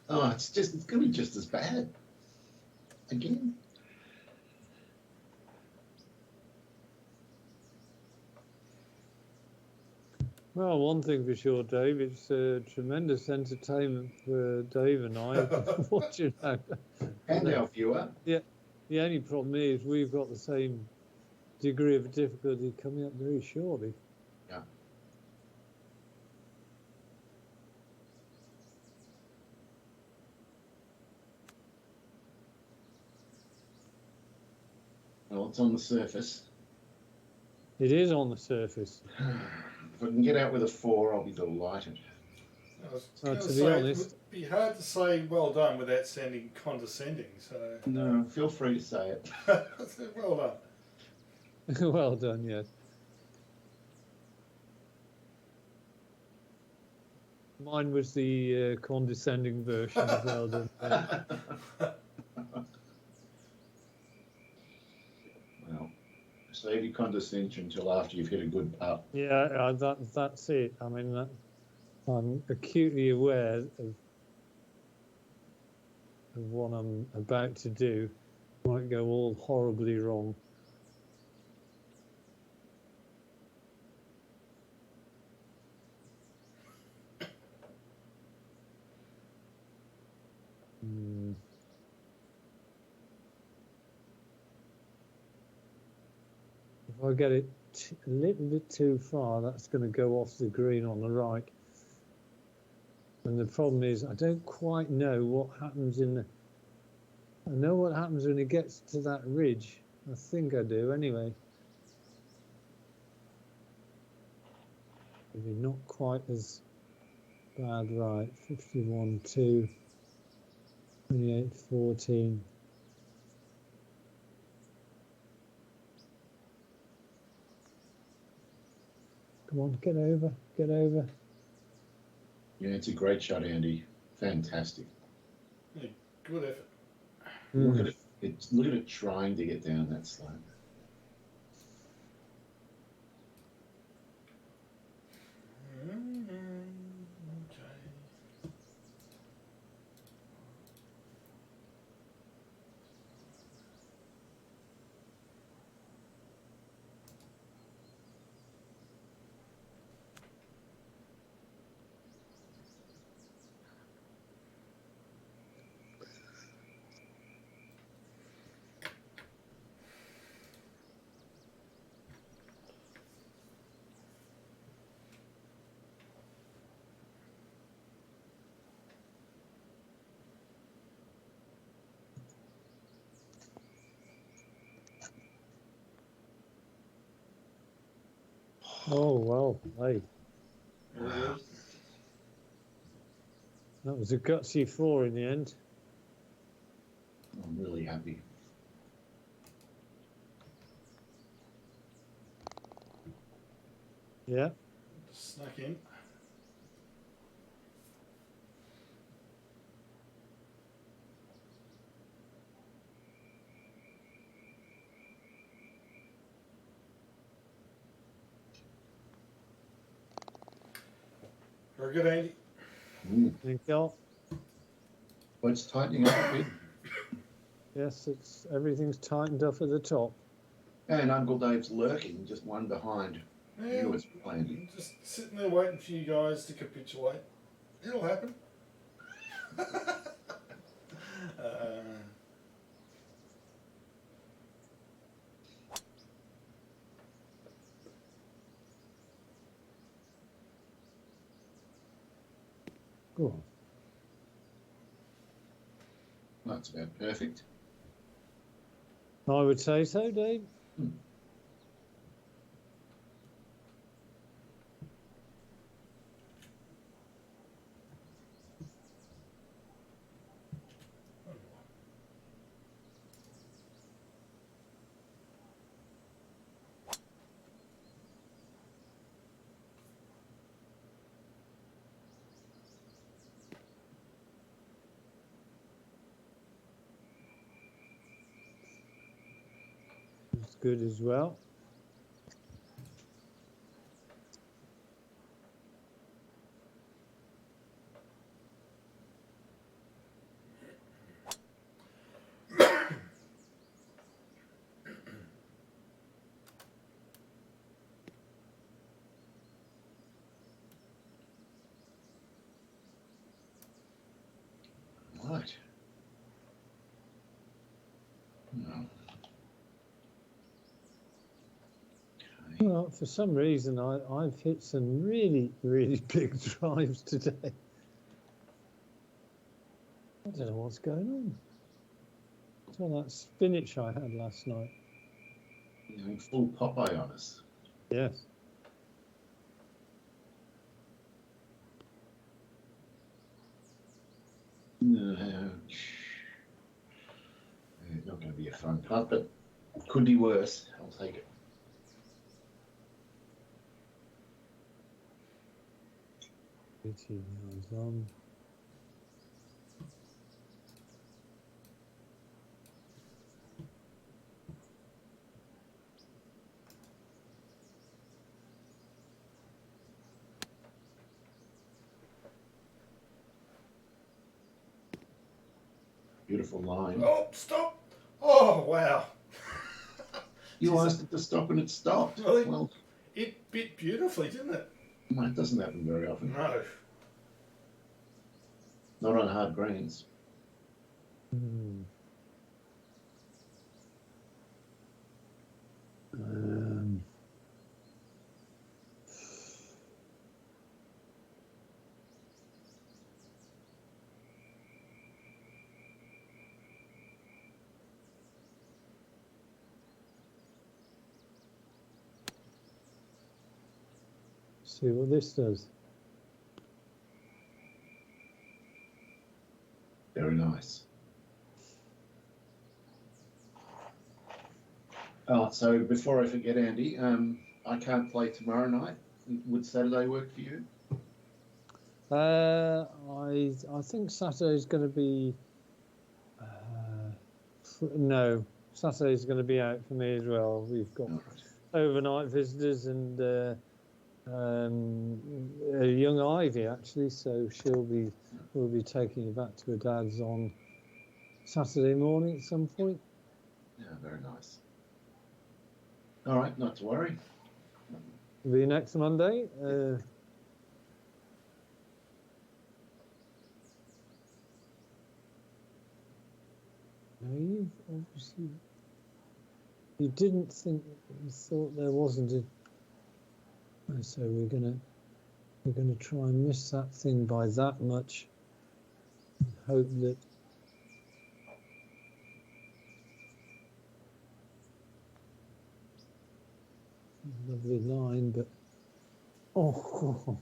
Speaker 2: Oh, it's going to be just as bad. Again.
Speaker 1: Well, one thing for sure, Dave, it's tremendous entertainment for Dave and I watching that.
Speaker 2: And our viewer.
Speaker 1: Yeah, the only problem is we've got the same degree of difficulty coming up very shortly.
Speaker 2: Yeah. Well, it's on the surface.
Speaker 1: It is on the surface.
Speaker 2: If I can get out with a 4, I'll be delighted.
Speaker 3: I was
Speaker 1: To
Speaker 3: going
Speaker 1: be
Speaker 3: to say,
Speaker 1: honest-
Speaker 3: it would be hard to say well done without sounding condescending. So,
Speaker 2: No, feel free to say it.
Speaker 3: well done.
Speaker 1: Well done, yes. Mine was the condescending version. Well done.
Speaker 2: Well, save your condescension until after you've hit a good putt.
Speaker 1: Yeah, that's it. I mean, I'm acutely aware of what I'm about to do. Might go all horribly wrong. If I get it a little bit too far, that's going to go off the green on the right. And the problem is, I don't quite know what happens I know what happens when it gets to that ridge. I think I do anyway. Maybe not quite as bad, right? 51, 2, 28, 14. Come on, get over, get over.
Speaker 2: Yeah, it's a great shot, Andy. Fantastic.
Speaker 3: Yeah, good effort.
Speaker 2: Look at it. Look at it trying to get down that slope.
Speaker 3: Okay.
Speaker 1: Oh, well, hey,
Speaker 3: Wow.
Speaker 1: that was a gutsy 4 in the end.
Speaker 2: I'm really happy.
Speaker 1: Yeah.
Speaker 3: Snuck in. Very good, Andy.
Speaker 1: Thank you.
Speaker 2: Well, it's tightening up a bit.
Speaker 1: Yes, everything's tightened up at the top.
Speaker 2: And Uncle Dave's lurking, just one behind.
Speaker 3: Yeah,
Speaker 2: You was planted.
Speaker 3: just sitting there waiting for you guys to capitulate. It'll happen.
Speaker 1: Go on.
Speaker 2: That's about perfect.
Speaker 1: I would say so, Dave. It's good as well.
Speaker 2: Right. No. Okay.
Speaker 1: Well, for some reason, I've hit some really, really big drives today. I don't know what's going on. It's all that spinach I had last night.
Speaker 2: You're going full Popeye on us.
Speaker 1: Yes.
Speaker 2: No. It's not going to be a fun putt, but could be worse. I'll take it.
Speaker 1: 18 yards on.
Speaker 2: Beautiful line.
Speaker 3: Oh, stop! Oh, wow.
Speaker 2: You
Speaker 3: Jeez,
Speaker 2: asked it to stop and it stopped.
Speaker 3: Really?
Speaker 2: Well,
Speaker 3: it bit beautifully, didn't it?
Speaker 2: it doesn't happen very often.
Speaker 3: No.
Speaker 2: Not on hard greens.
Speaker 1: Hmm. Um, see what this does.
Speaker 2: Very nice. Oh, so before I forget, Andy, I can't play tomorrow night. Would Saturday work for you?
Speaker 1: I think Saturday's going to be no. Saturday's going to be out for me as well. We've got
Speaker 2: All right.
Speaker 1: overnight visitors and a young Ivy actually, so we'll be taking her back to her dad's on Saturday morning at some point.
Speaker 2: Yeah, very nice. All right, not to worry.
Speaker 1: It'll be next Monday. No, you obviously you didn't think you thought there wasn't a. So we're gonna try and miss that thing by that much. Hope that. Lovely line, but oh.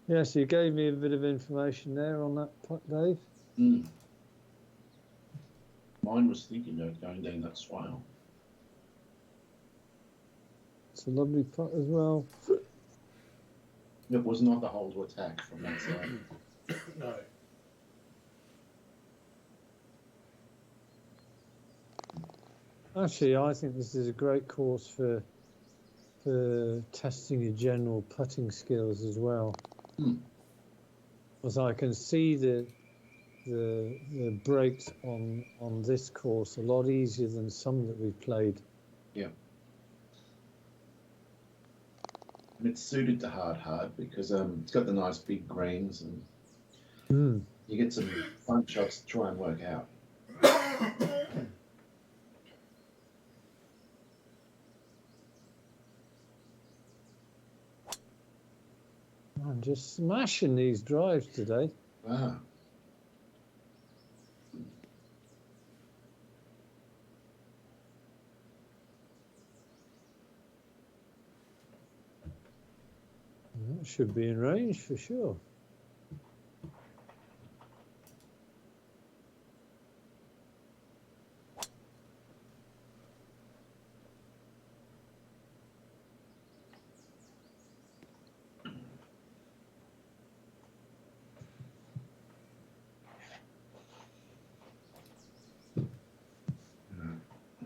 Speaker 1: Yes, you gave me a bit of information there on that putt, Dave.
Speaker 2: Mm. Mine was thinking about going down that swale.
Speaker 1: It's a lovely putt as well.
Speaker 2: It was not the hole to attack from that side.
Speaker 3: No.
Speaker 1: Actually, I think this is a great course for testing your general putting skills as well. As I can see the breaks on this course a lot easier than some that we've played.
Speaker 2: Yeah. And it's suited to hard because it's got the nice big greens and you get some fun shots to try and work out.
Speaker 1: I'm just smashing these drives today.
Speaker 2: Ah.
Speaker 1: That should be in range for sure.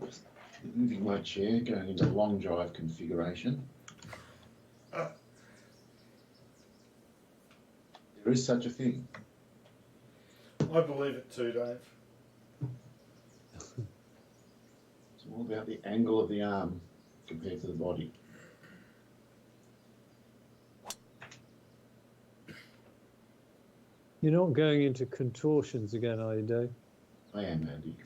Speaker 2: Just moving my chair, going into long drive configuration. There is such a thing.
Speaker 3: I believe it too, Dave.
Speaker 2: It's all about the angle of the arm compared to the body.
Speaker 1: You're not going into contortions again, are you, Dave?
Speaker 2: I am, Andy.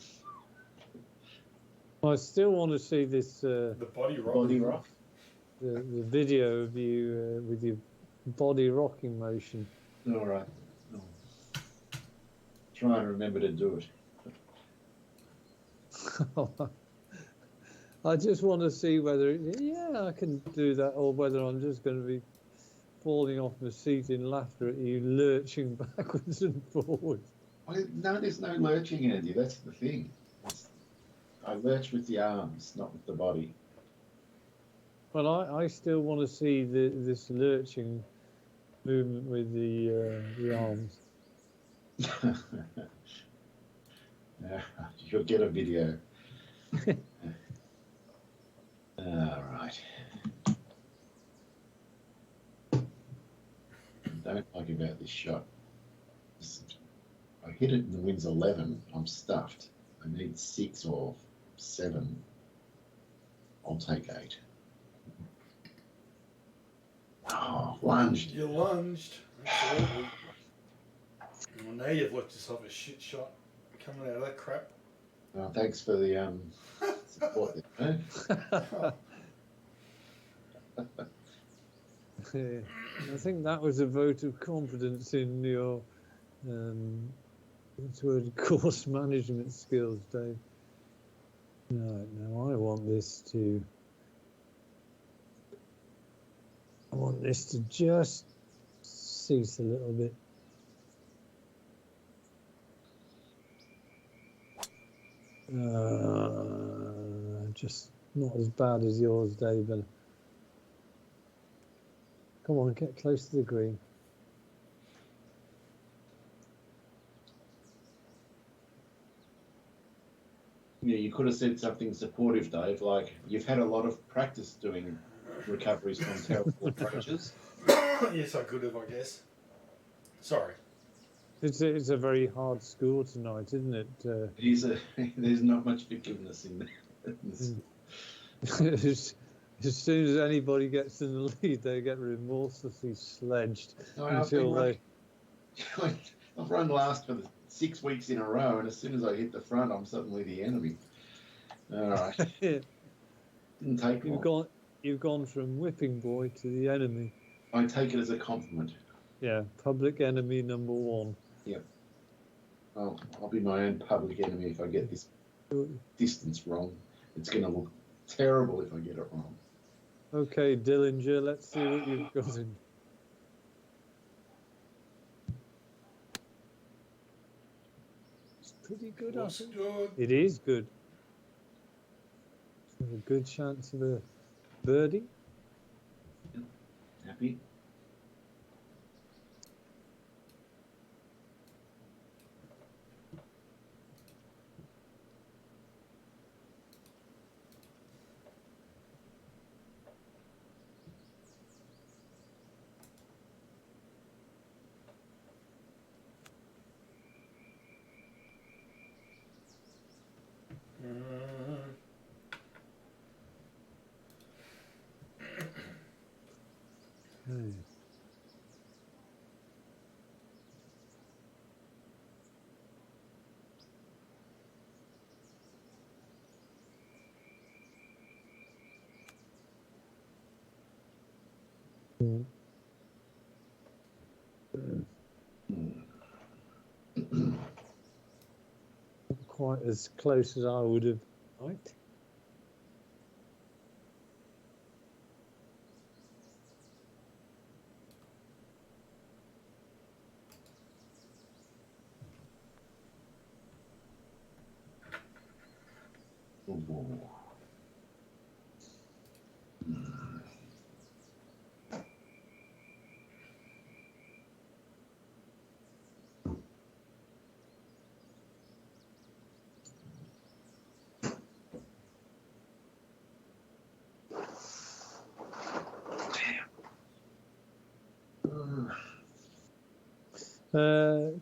Speaker 1: I still want to see this
Speaker 3: The body rock.
Speaker 2: Body rock.
Speaker 1: the video of you with your body rocking motion.
Speaker 2: All right. Oh. Try and remember to do it.
Speaker 1: I just want to see whether, I can do that, or whether I'm just going to be falling off my seat in laughter at you lurching backwards and forwards.
Speaker 2: No, there's no lurching, Andy. That's the thing. I lurch with the arms, not with the body.
Speaker 1: Well, I still want to see this lurching movement with the arms.
Speaker 2: Yeah, you'll get a video. All right. Don't like about this shot. I hit it and the wind's 11. I'm stuffed. I need 6 or 7. I'll take 8. Oh, lunged.
Speaker 3: You lunged. Absolutely. Well, now you've left yourself a shit shot coming out of that crap.
Speaker 2: Thanks for the support there.
Speaker 1: I think that was a vote of confidence in your course management skills, Dave. No, I want this to just cease a little bit. Just not as bad as yours, Dave. But come on, get close to the green.
Speaker 2: Yeah, you could have said something supportive, Dave, like you've had a lot of practice doing recoveries from terrible approaches.
Speaker 3: Yes, I could have, I guess. Sorry.
Speaker 1: It's a very hard school tonight, isn't it?
Speaker 2: There's not much forgiveness in there.
Speaker 1: As soon as anybody gets in the lead, they get remorselessly sledged until they.
Speaker 2: I've run last for the 6 weeks in a row, and as soon as I hit the front, I'm suddenly the enemy. All right. Didn't take long.
Speaker 1: You've gone from whipping boy to the enemy.
Speaker 2: I take it as a compliment.
Speaker 1: Yeah, public enemy number 1.
Speaker 2: Yeah. I'll be my own public enemy if I get this distance wrong. It's going to look terrible if I get it wrong.
Speaker 1: Okay, Dillinger, let's see what you've got in. It's pretty good, I think.
Speaker 3: Good.
Speaker 1: It is good. There's a good chance of a birdie.
Speaker 2: Happy?
Speaker 1: Okay. Not quite as close as I would have liked.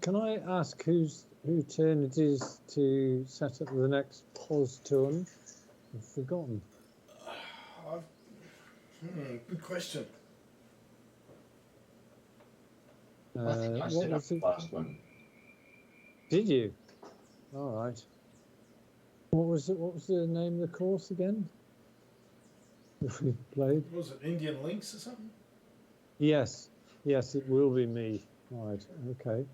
Speaker 1: Can I ask whose turn it is to set up the next pause turn? I've forgotten.
Speaker 3: Good question.
Speaker 2: I think I set up the last one.
Speaker 1: Did you? All right. What was the name of the course again? We played.
Speaker 3: Was it Indian Links or something?
Speaker 1: Yes, it will be me. Right. Okay.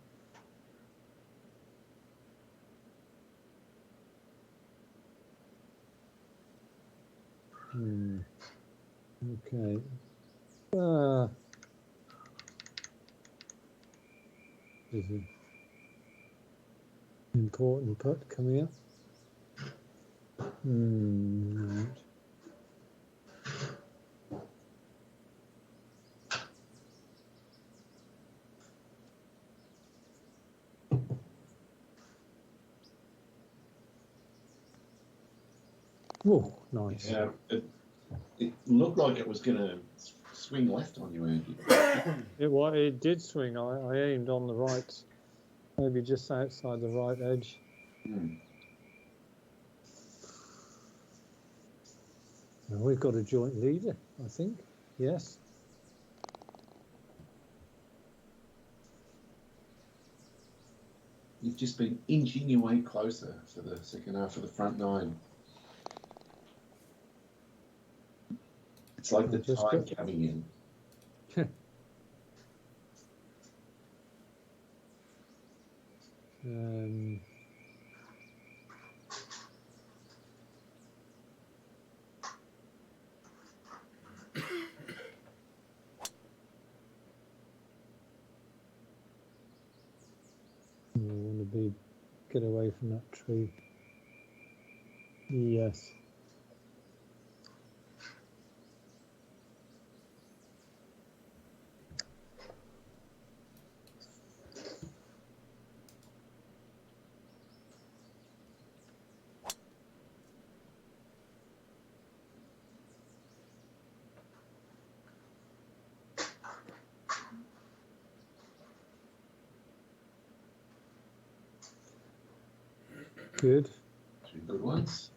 Speaker 1: Okay. This is an important putt coming up. Right. Oh, nice.
Speaker 2: Yeah, it looked like it was going to swing left on you, Andy.
Speaker 1: It did swing. I aimed on the right, maybe just outside the right edge.
Speaker 2: Hmm.
Speaker 1: And we've got a joint leader, I think. Yes.
Speaker 2: You've just been inching your way closer for the second half of the front nine. It's like the time coming in.
Speaker 1: I want to get away from that tree. Yes. Good.
Speaker 2: Two good ones.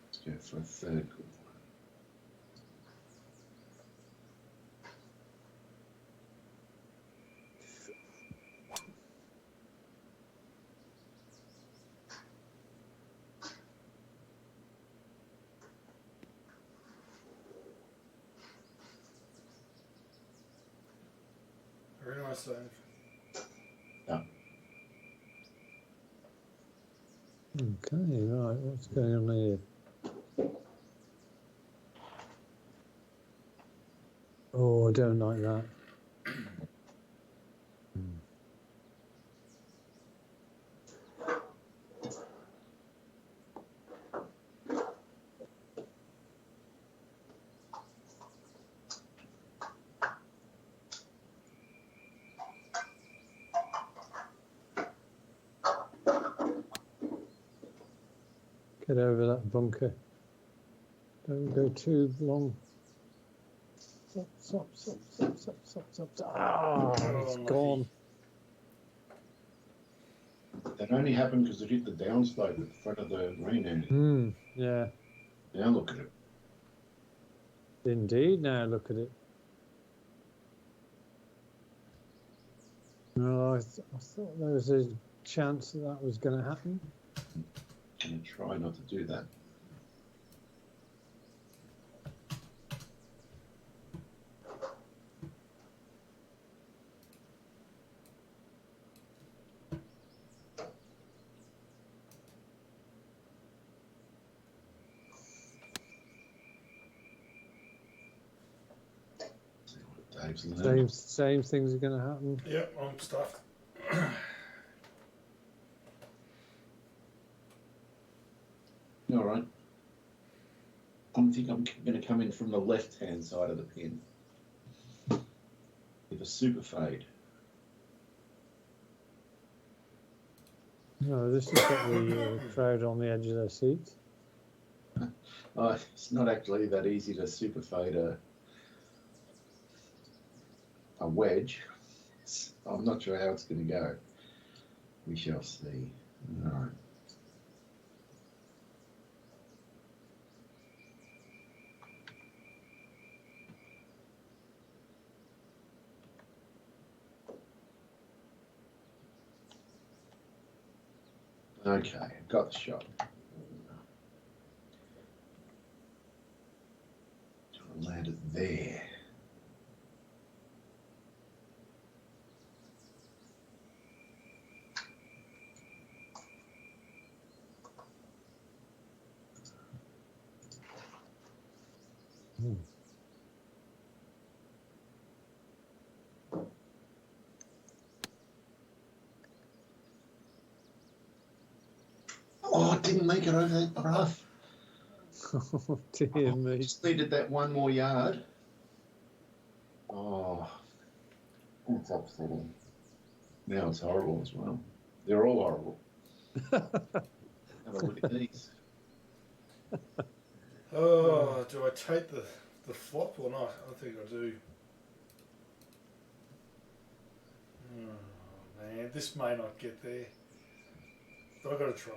Speaker 2: Let's go for a third good one.
Speaker 3: Very nice save.
Speaker 2: Yeah.
Speaker 1: Okay, right. What's going on here? Oh, I don't like that. Get over that bunker. Don't go too long. Stop. Ah, it's gone.
Speaker 2: That only happened because it hit the downslope at the front of the green end.
Speaker 1: Yeah.
Speaker 2: Now look at it.
Speaker 1: Indeed, now look at it. No, I thought there was a chance that was going to happen.
Speaker 2: I'm going to try not to do that.
Speaker 1: Same things are going to happen.
Speaker 3: Yep, I'm stuffed.
Speaker 2: All right. I think I'm going to come in from the left-hand side of the pin with a super fade.
Speaker 1: No, this has got the crowd on the edge of their seats.
Speaker 2: It's not actually that easy to super fade a wedge. I'm not sure how it's going to go. We shall see. All right. Okay, got the shot. Trying to land it there. Oh, it didn't make it over that rough.
Speaker 1: Oh, dear me.
Speaker 2: Just needed that one more yard. Oh, that's upsetting. Now it's horrible as well. They're all horrible. Have a look at these.
Speaker 3: Oh, do I take the flop or not? I think I do. Oh, man, this may not get there. But I've got to try.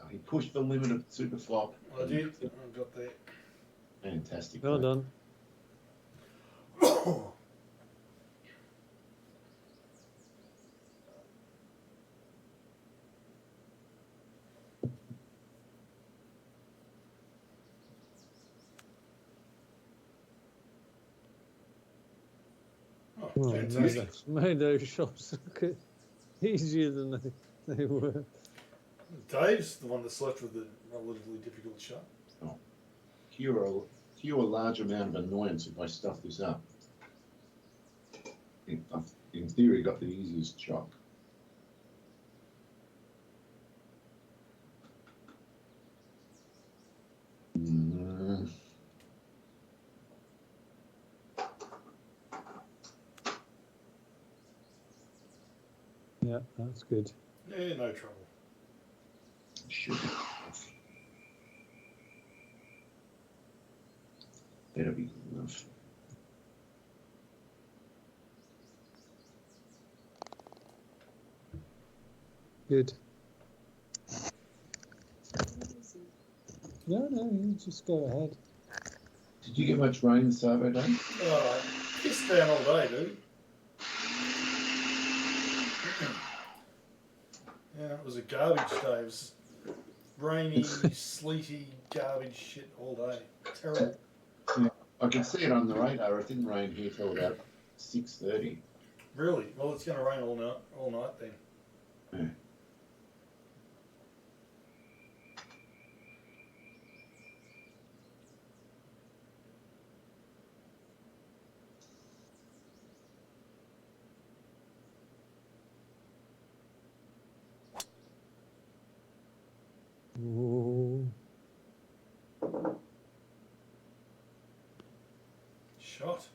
Speaker 2: He pushed the limit of super flop.
Speaker 3: I did. I got there.
Speaker 2: Fantastic.
Speaker 1: Well
Speaker 2: mate.
Speaker 1: done.
Speaker 3: Oh,
Speaker 1: Well,
Speaker 3: fantastic.
Speaker 1: made those shots look easier than they were.
Speaker 3: Dave's the one that's left with the relatively difficult shot.
Speaker 2: Cure a large amount of annoyance if I stuff this up. In theory, got the easiest shot.
Speaker 1: Yeah, that's good.
Speaker 3: Yeah, no trouble.
Speaker 2: Should be. Better be good enough.
Speaker 1: Good. No, you just go ahead.
Speaker 2: Did you get much rain this Saturday?
Speaker 3: Oh, pissed down all day, dude. Yeah, it was a garbage day. It was rainy, sleety, garbage shit all day. Terrible.
Speaker 2: I could see it on the radar. It didn't rain here till about 6:30.
Speaker 3: Really? Well, it's going to rain all night then.
Speaker 2: Yeah.
Speaker 1: Ooh.
Speaker 3: Shot.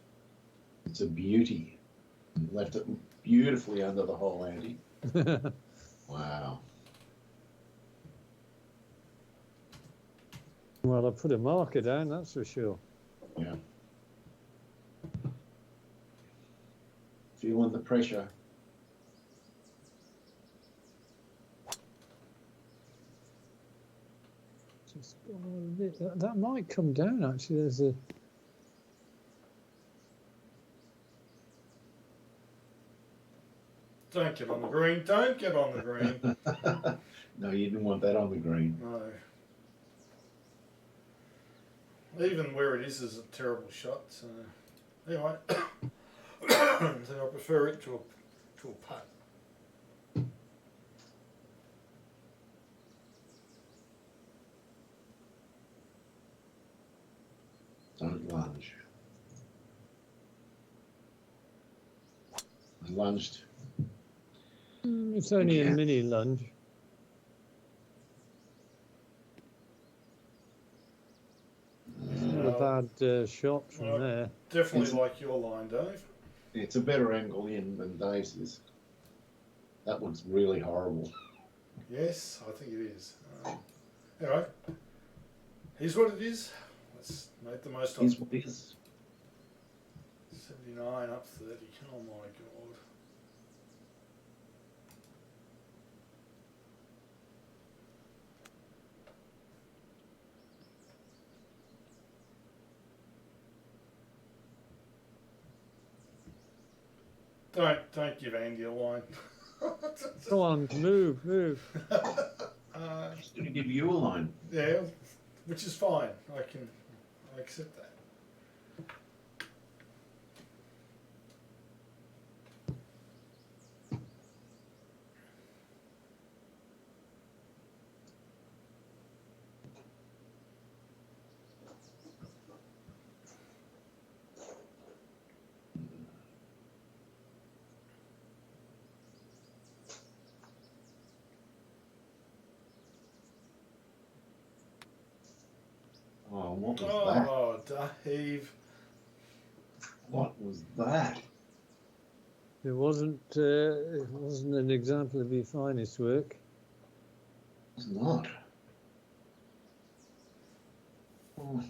Speaker 2: It's a beauty. Left it beautifully under the hole, Andy. Wow.
Speaker 1: Well, I put a marker down, that's for sure.
Speaker 2: Yeah. Feeling the pressure.
Speaker 1: Just gone a bit. That might come down actually. There's a.
Speaker 3: Don't get on the green. Don't get on the green.
Speaker 2: No, you didn't want that on the green.
Speaker 3: No. Even where it is a terrible shot. So anyway, so I prefer it to a putt.
Speaker 2: Don't lunge. I lunged.
Speaker 1: It's only a mini lunge. Not a bad shot from there.
Speaker 3: Definitely like your line, Dave.
Speaker 2: It's a better angle in than Dave's is. That looks really horrible.
Speaker 3: Yes, I think it is. Anyway, here's what it is. Let's make the most of
Speaker 2: Is
Speaker 3: it.
Speaker 2: what is.
Speaker 3: 79 up 30. Oh my god. Don't give Andy a line.
Speaker 1: Go on, move.
Speaker 2: He's going to give you a line.
Speaker 3: Yeah, which is fine. I accept that.
Speaker 2: Oh, what was that?
Speaker 3: Oh, Dave.
Speaker 2: What was that?
Speaker 1: It wasn't an example of your finest work.
Speaker 2: It's not. Oh.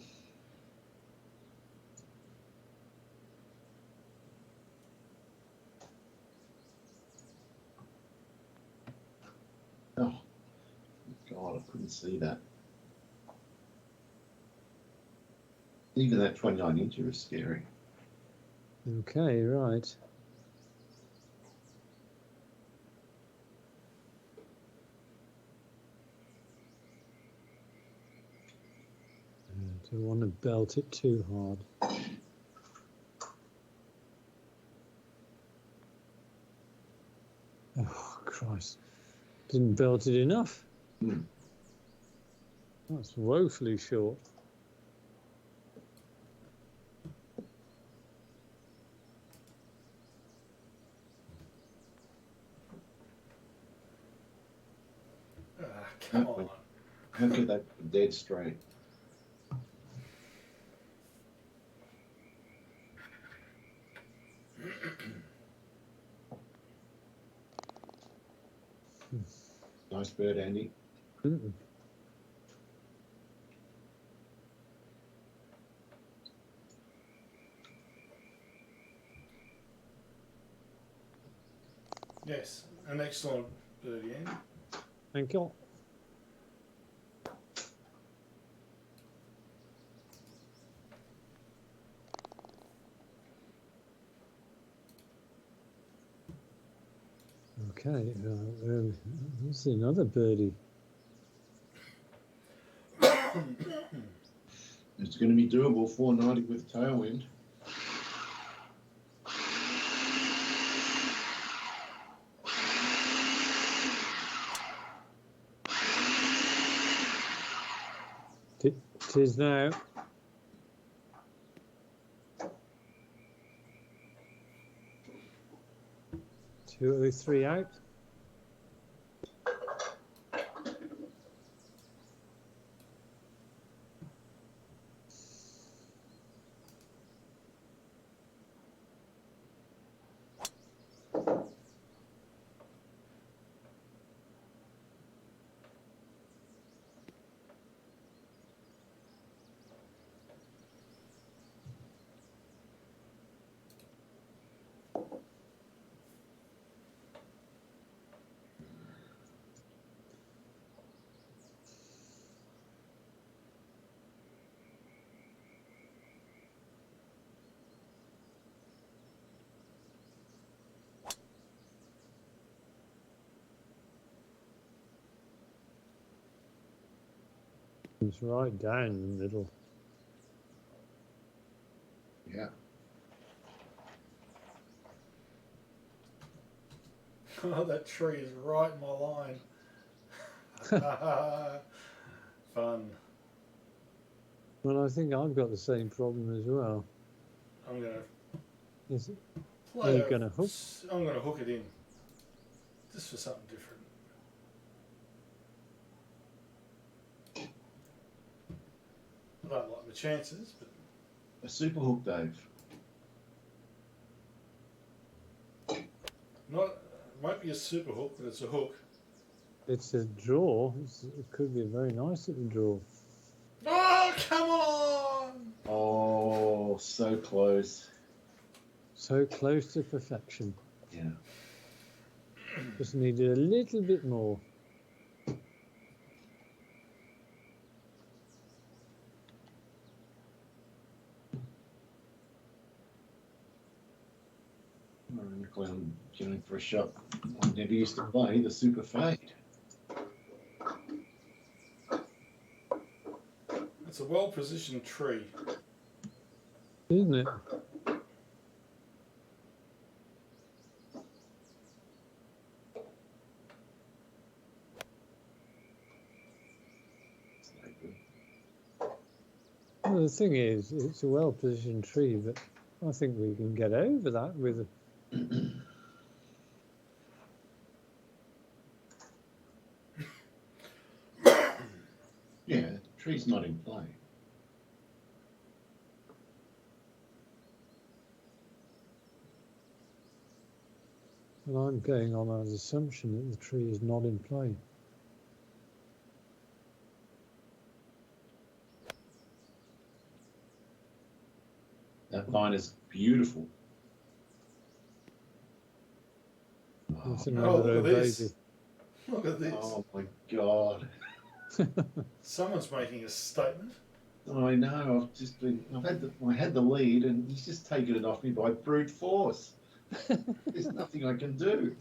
Speaker 2: Oh, God, I couldn't see that. Even that 29-incher is scary.
Speaker 1: Okay, right. Don't want to belt it too hard. Oh, Christ. Didn't belt it enough.
Speaker 2: Hmm.
Speaker 1: That's woefully short.
Speaker 3: Come on.
Speaker 2: How could that be dead straight? Nice bird, Andy.
Speaker 1: Mm-mm.
Speaker 3: Yes, an excellent birdie, Andy.
Speaker 1: Thank you. Okay, this is another birdie.
Speaker 2: It's going to be doable, 490 with tailwind.
Speaker 1: It is now. Two or three out. It's right down the middle.
Speaker 2: Yeah.
Speaker 3: Oh, that tree is right in my line. Fun.
Speaker 1: Well, I think I've got the same problem as well.
Speaker 3: I'm gonna
Speaker 1: Is it?
Speaker 3: play.
Speaker 1: Are you gonna hook?
Speaker 3: I'm gonna hook it in, just for something different. I don't like my chances, but
Speaker 2: A super hook, Dave.
Speaker 3: won't be a super hook, but it's a hook.
Speaker 1: It's a draw. It could be a very nice little draw.
Speaker 3: Oh, come on!
Speaker 2: Oh, so close.
Speaker 1: So close to perfection.
Speaker 2: Yeah.
Speaker 1: Just needed a little bit more.
Speaker 2: Ironically, I'm going for a shot I never used to play, the super fade.
Speaker 3: It's a well-positioned tree.
Speaker 1: Isn't it? Well, the thing is, it's a well-positioned tree, but I think we can get over that with.
Speaker 2: Yeah, the tree's not in play.
Speaker 1: And I'm going on an assumption that the tree is not in play.
Speaker 2: That vine is beautiful.
Speaker 1: It's
Speaker 2: Oh,
Speaker 1: another
Speaker 3: look at
Speaker 1: old
Speaker 3: this.
Speaker 1: baby.
Speaker 3: Look at this.
Speaker 2: oh my God.
Speaker 3: Someone's making a statement.
Speaker 2: I know. I had the lead, and he's just taken it off me by brute force. There's nothing I can do.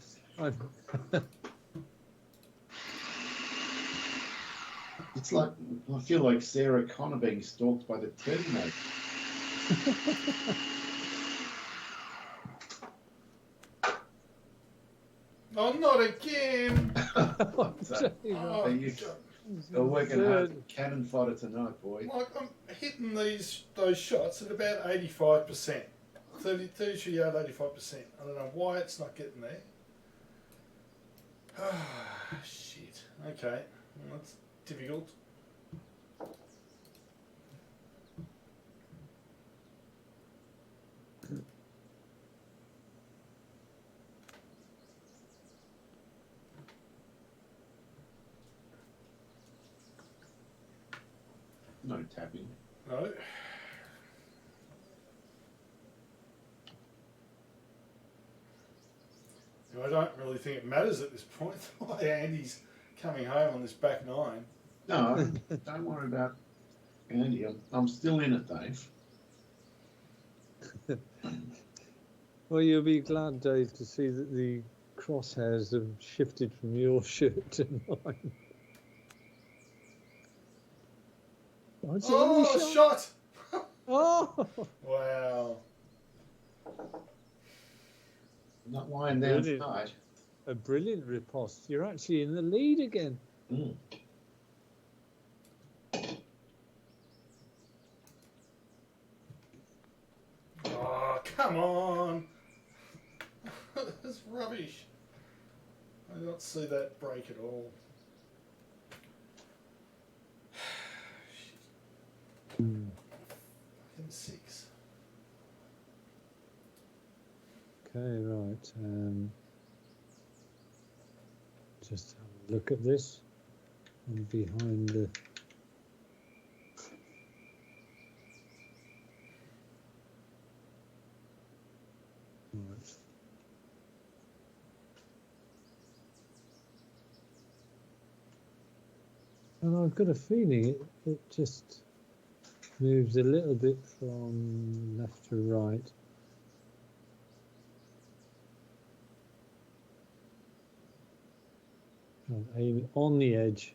Speaker 2: It's like I feel like Sarah Connor being stalked by the Terminator.
Speaker 3: Oh, not again!
Speaker 2: So,
Speaker 3: Oh,
Speaker 2: you-
Speaker 3: God.
Speaker 2: We're working hard. Cannon fodder tonight, boy.
Speaker 3: Like, I'm hitting those shots at about 85%. 32 yard, 85%. I don't know why it's not getting there. Shit. Okay. Well, that's difficult.
Speaker 2: No tapping.
Speaker 3: No. I don't really think it matters at this point why Andy's coming home on this back nine.
Speaker 2: No, don't worry about Andy. I'm still in it, Dave.
Speaker 1: Well, you'll be glad, Dave, to see that the crosshairs have shifted from your shirt to mine. It's a lovely
Speaker 3: Oh, shot!
Speaker 1: Oh!
Speaker 3: Wow.
Speaker 2: I'm not lying down
Speaker 1: Brilliant.
Speaker 2: tonight.
Speaker 1: A brilliant riposte. You're actually in the lead again.
Speaker 2: Mm.
Speaker 3: Oh, come on. That's rubbish. I did not see that break at all.
Speaker 1: Mm.
Speaker 3: Fucking 6.
Speaker 1: Okay, right. Just have a look at this. I'm behind the. Right. And I've got a feeling it just moves a little bit from left to right. And aim on the edge.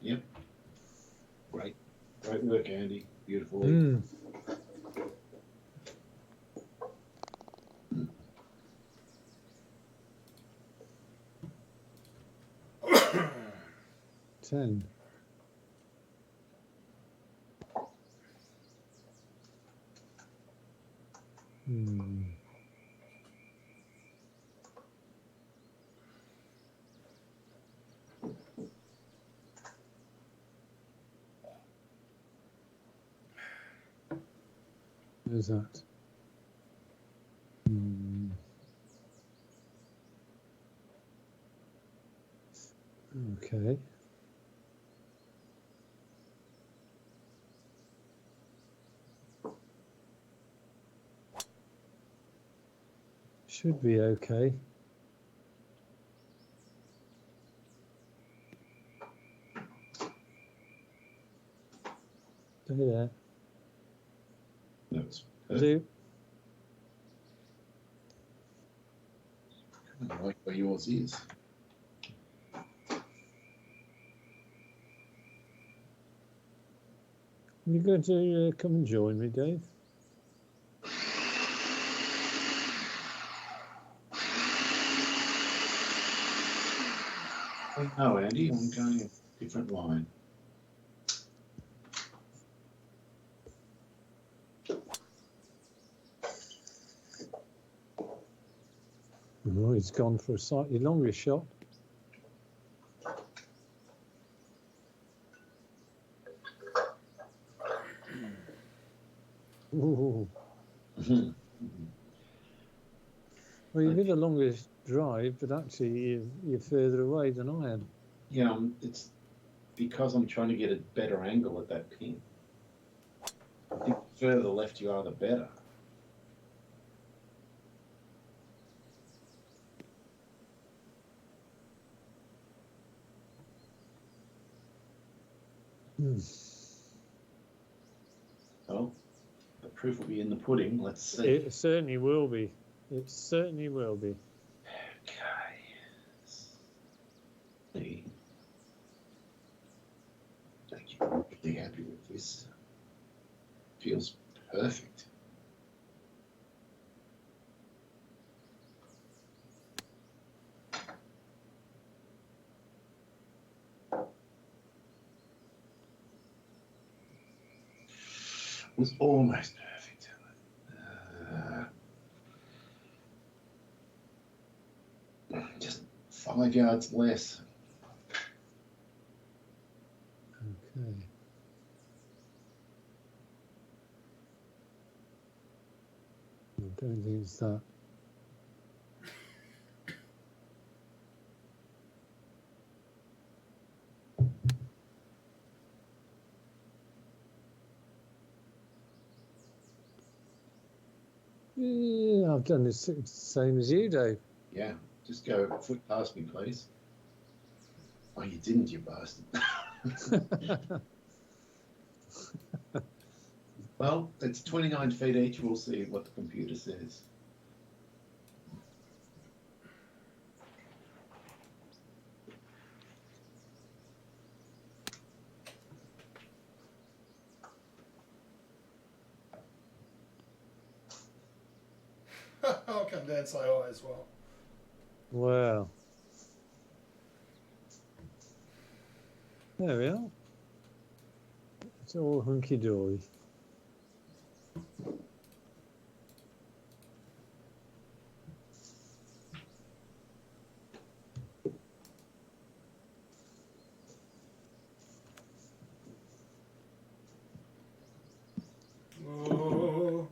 Speaker 2: Yep. Great. Great work, Andy. Beautiful.
Speaker 1: Mm. Ten. Hmm. Where's that? Hmm. Okay. Should be okay. Stay there.
Speaker 2: That's
Speaker 1: Do.
Speaker 2: I like where yours is.
Speaker 1: You going to come and join me, Dave?
Speaker 2: No, Andy, I'm going a different line.
Speaker 1: Oh, he's gone for a slightly longer shot. Ooh.
Speaker 2: Mhm.
Speaker 1: Well, you've been the longest drive, but actually you're further away than I am.
Speaker 2: Yeah, it's because I'm trying to get a better angle at that pin. I think the further left you are, the better. Well, the proof will be in the pudding. Let's see.
Speaker 1: It certainly will be. It certainly will be.
Speaker 2: Okay. See. Thank you. I'm really happy with this. Feels perfect. It was almost perfect. Just 5 yards less.
Speaker 1: Okay. I don't think it's that. Yeah, I've done the same as you, Dave.
Speaker 2: Yeah, just go a foot past me, please. Oh, you didn't, you bastard. Well, it's 29 feet each. We'll see what the computer says.
Speaker 3: I'll come down and say hi as well.
Speaker 1: Well, there we are. It's all hunky dory.
Speaker 3: Oh.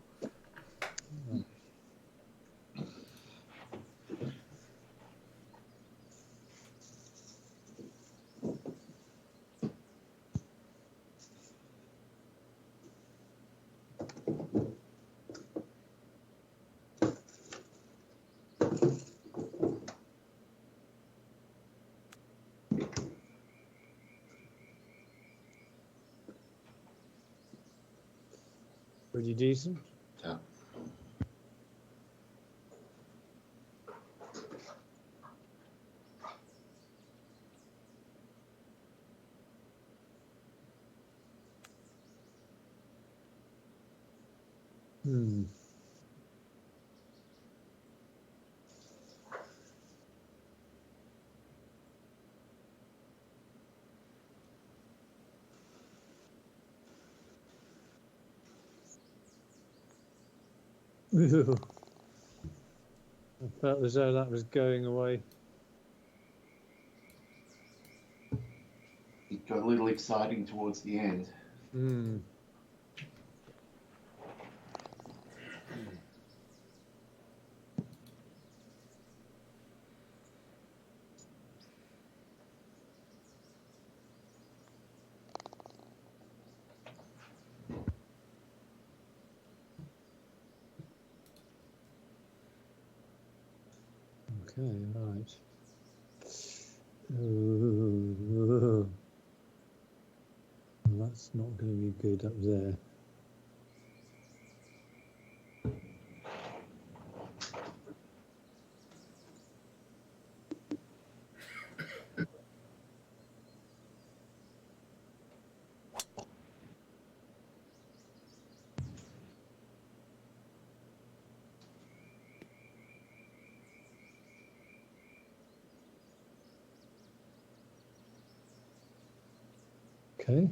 Speaker 1: Pretty decent.
Speaker 2: Yeah.
Speaker 1: Hmm. Ew. I felt as though that was going away.
Speaker 2: It got a little exciting towards the end.
Speaker 1: Hmm. Okay, right. Well, that's not going to be good up there. Okay.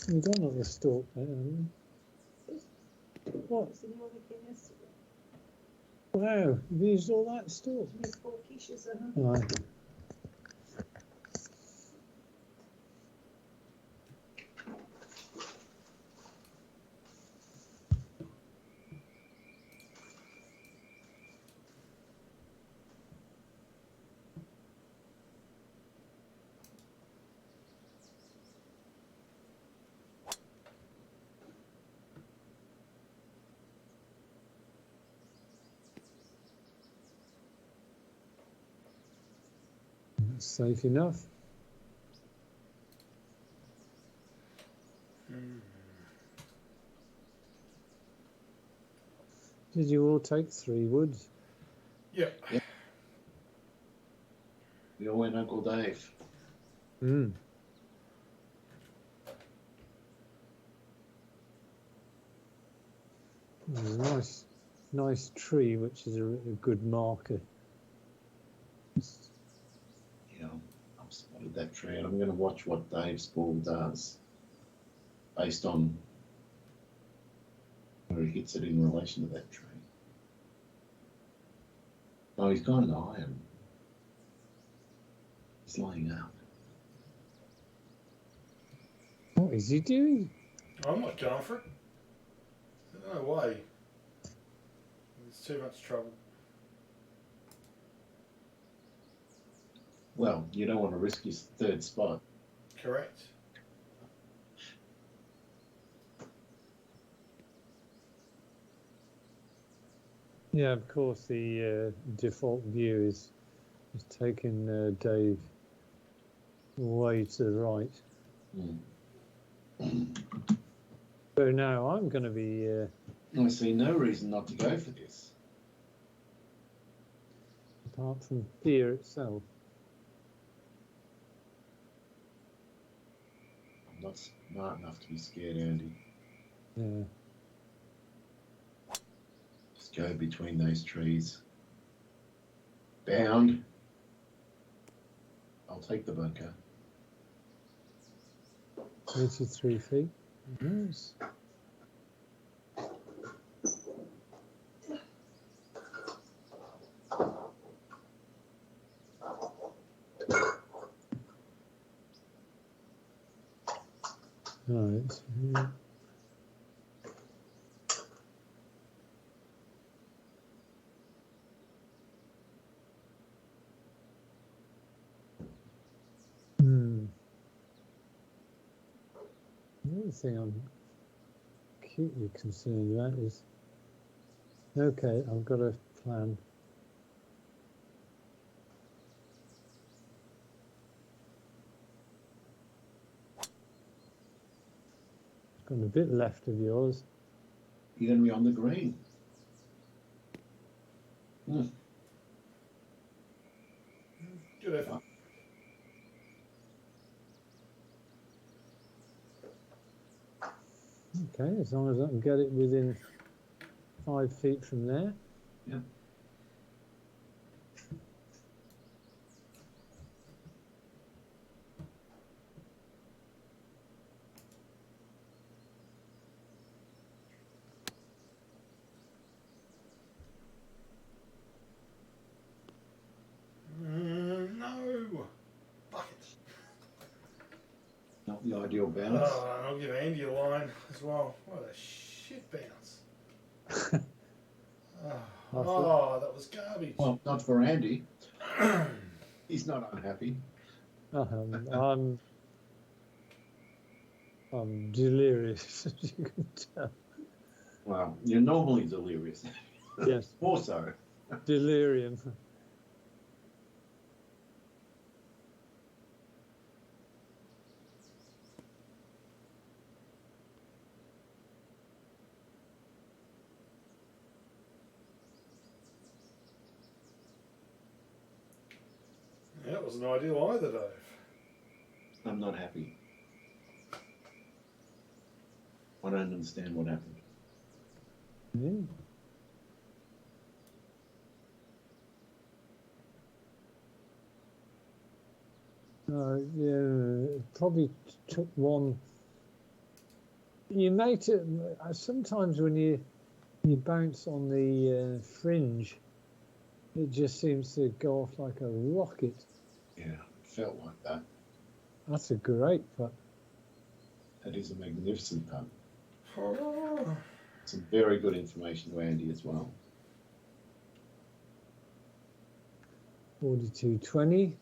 Speaker 1: We've done all the stalk there, haven't we? What?
Speaker 4: Was in your weekend yesterday?
Speaker 1: Wow, you've used all that stalk.
Speaker 4: There's 4 quiches,
Speaker 1: Right. That's safe enough. Did you all take 3 woods?
Speaker 3: Yep.
Speaker 2: We all went Uncle Dave.
Speaker 1: Hmm. Nice tree, which is a good marker.
Speaker 2: Yeah, I've spotted that tree, and I'm going to watch what Dave's ball does, based on where he hits it in relation to that tree. Oh, he's gone an iron. He's laying out.
Speaker 1: What is he doing?
Speaker 3: I'm not going for it. No way. It's too much trouble.
Speaker 2: Well, you don't want to risk his 3rd spot.
Speaker 3: Correct.
Speaker 1: Yeah, of course, the default view is taking Dave way to the right. So now I'm going to be...
Speaker 2: I see no reason not to go for this.
Speaker 1: apart from fear itself.
Speaker 2: I'm not smart enough to be scared, Andy.
Speaker 1: Yeah.
Speaker 2: Just go between those trees. Bound. I'll take the bunker.
Speaker 1: 83 feet. Nice. Right. The other thing I'm acutely concerned about is, okay, I've got a plan. Got a bit left of yours.
Speaker 2: You're going to be on the green.
Speaker 3: Good effort.
Speaker 1: Okay, as long as I can get it within 5 feet from there.
Speaker 2: Yeah.
Speaker 3: No. Bucket.
Speaker 2: Not the ideal bounce.
Speaker 3: Oh, and I'll give Andy a line as well. What a shit bounce. Oh, that was garbage.
Speaker 2: Well, not for Andy. He's not unhappy.
Speaker 1: I'm delirious, as you can tell.
Speaker 2: Well, you're normally delirious.
Speaker 1: Yes.
Speaker 2: More so.
Speaker 1: Delirium.
Speaker 3: Yeah, it wasn't ideal either, Dave.
Speaker 2: I'm not happy. I don't understand what happened.
Speaker 1: Yeah. Yeah, it probably took one you make it sometimes when you bounce on the fringe, it just seems to go off like a rocket.
Speaker 2: Yeah, it felt like that.
Speaker 1: That's a great putt.
Speaker 2: That is a magnificent putt.
Speaker 3: Oh,
Speaker 2: Some very good information to Andy as well.
Speaker 1: 42-20.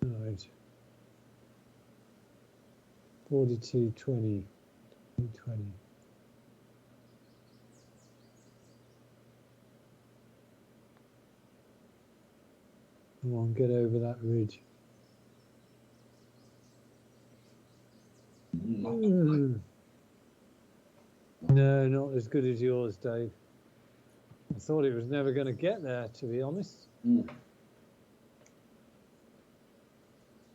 Speaker 1: Right. 42-20. 20. Come on, get over that ridge.
Speaker 2: Not
Speaker 1: No, not as good as yours, Dave. I thought it was never going to get there, to be honest.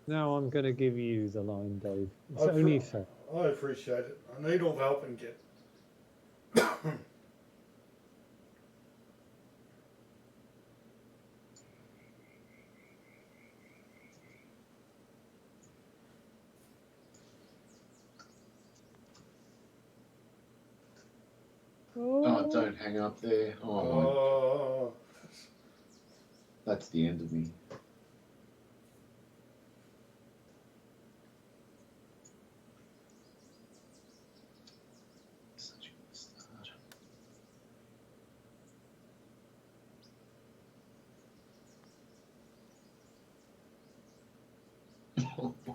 Speaker 1: Now I'm going to give you the line, Dave. It's only fair.
Speaker 3: I appreciate it. I need all the help I can get.
Speaker 2: Oh, don't hang up there. Oh,
Speaker 3: Oh,
Speaker 2: that's the end of me. Such a good start.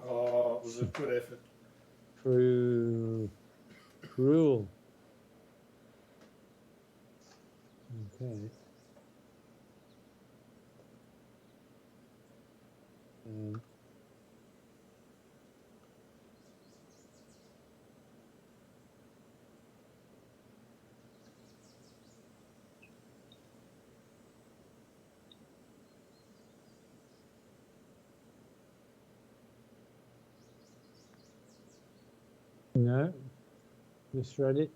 Speaker 3: oh, it was a good effort.
Speaker 1: Cruel. Okay. No, misread it.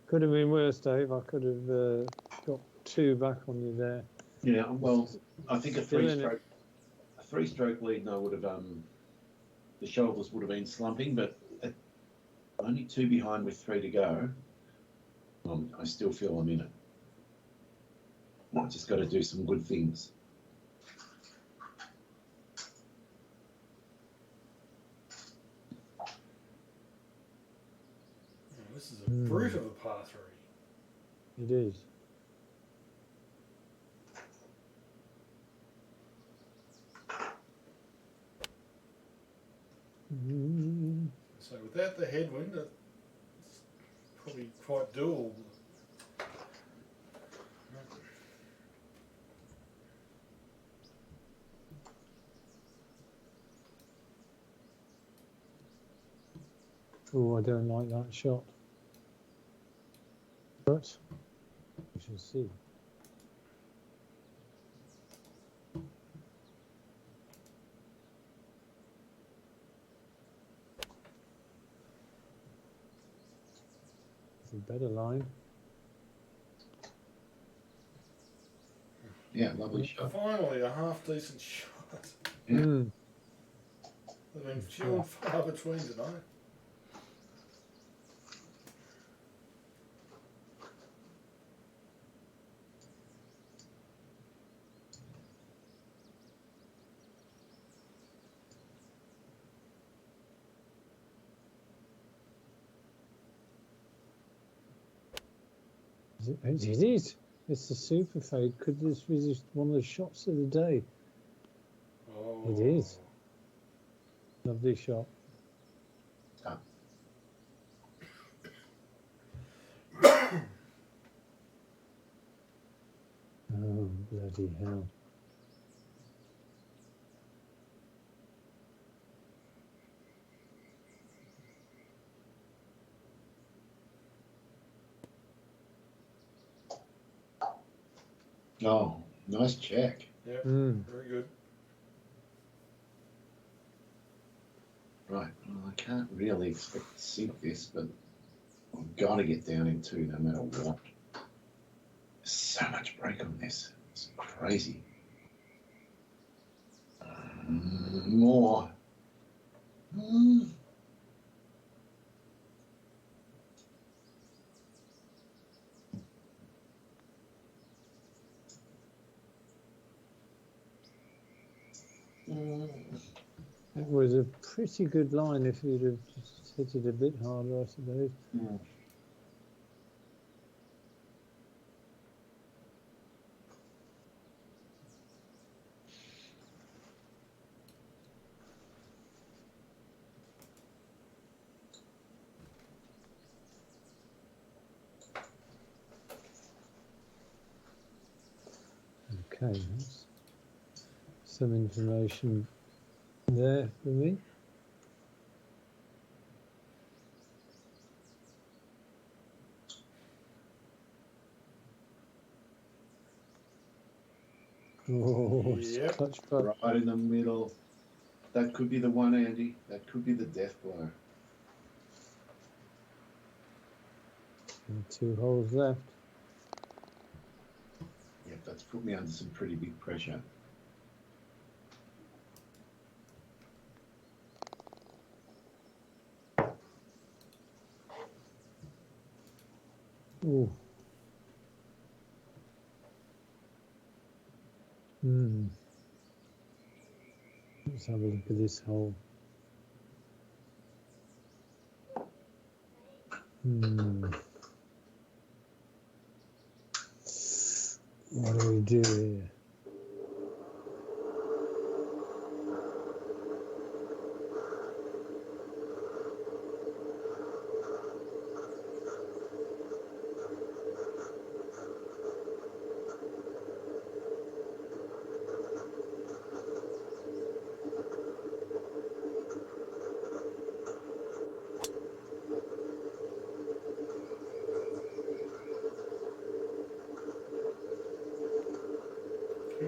Speaker 1: Could have been worse, Dave. I could have got 2 back on you there.
Speaker 2: Yeah, well, I think a
Speaker 1: Still in it.
Speaker 2: three-stroke lead, I would have the shoulders would have been slumping, but only 2 behind with 3 to go. I still feel I'm in it. I just got to do some good things.
Speaker 3: This is a brute of a par 3.
Speaker 1: It is.
Speaker 3: So without the headwind, it's probably quite doable.
Speaker 1: Oh, I don't like that shot. But we shall see. It's a better line.
Speaker 2: Yeah, lovely shot.
Speaker 3: Finally, a half decent shot.
Speaker 2: Yeah.
Speaker 3: They've been few and far between tonight.
Speaker 1: It is. It's the super fade. Could this be just one of the shots of the day?
Speaker 3: Oh.
Speaker 1: It is. Lovely shot.
Speaker 2: Ah.
Speaker 1: Oh, bloody hell.
Speaker 2: Oh, nice check.
Speaker 3: Yeah,
Speaker 1: Mm.
Speaker 3: very good.
Speaker 2: Right. Well, I can't really expect to sink this, but I've got to get down in two no matter what. There's so much break on this. It's crazy. More. Mm.
Speaker 1: It was a pretty good line if you'd have just hit it a bit harder, I suppose.
Speaker 2: Mm.
Speaker 1: Okay, that's some information there for me. Oh, it's
Speaker 3: Yep.
Speaker 1: clutch putt.
Speaker 2: Right in the middle. That could be the one, Andy. That could be the death blow.
Speaker 1: And 2 holes left.
Speaker 2: Yep, that's put me under some pretty big pressure.
Speaker 1: Ooh. Hmm. Let's have a look at this hole. Hmm. What do we do here?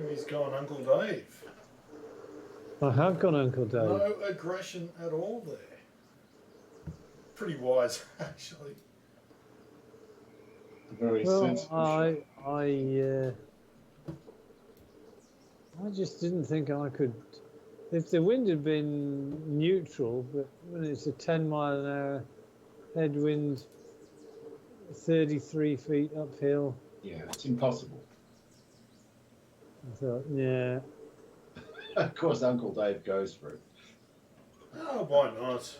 Speaker 3: He's gone Uncle Dave.
Speaker 1: I have gone Uncle Dave.
Speaker 3: No aggression at all there. Pretty wise, actually.
Speaker 2: Very
Speaker 1: Well,
Speaker 2: sensible shot.
Speaker 1: I just didn't think I could. If the wind had been neutral, but when it's a 10-mile-an-hour headwind, 33 feet uphill,
Speaker 2: Yeah, it's impossible.
Speaker 1: I thought, yeah.
Speaker 2: Of course, Uncle Dave goes for it.
Speaker 3: Oh, why not?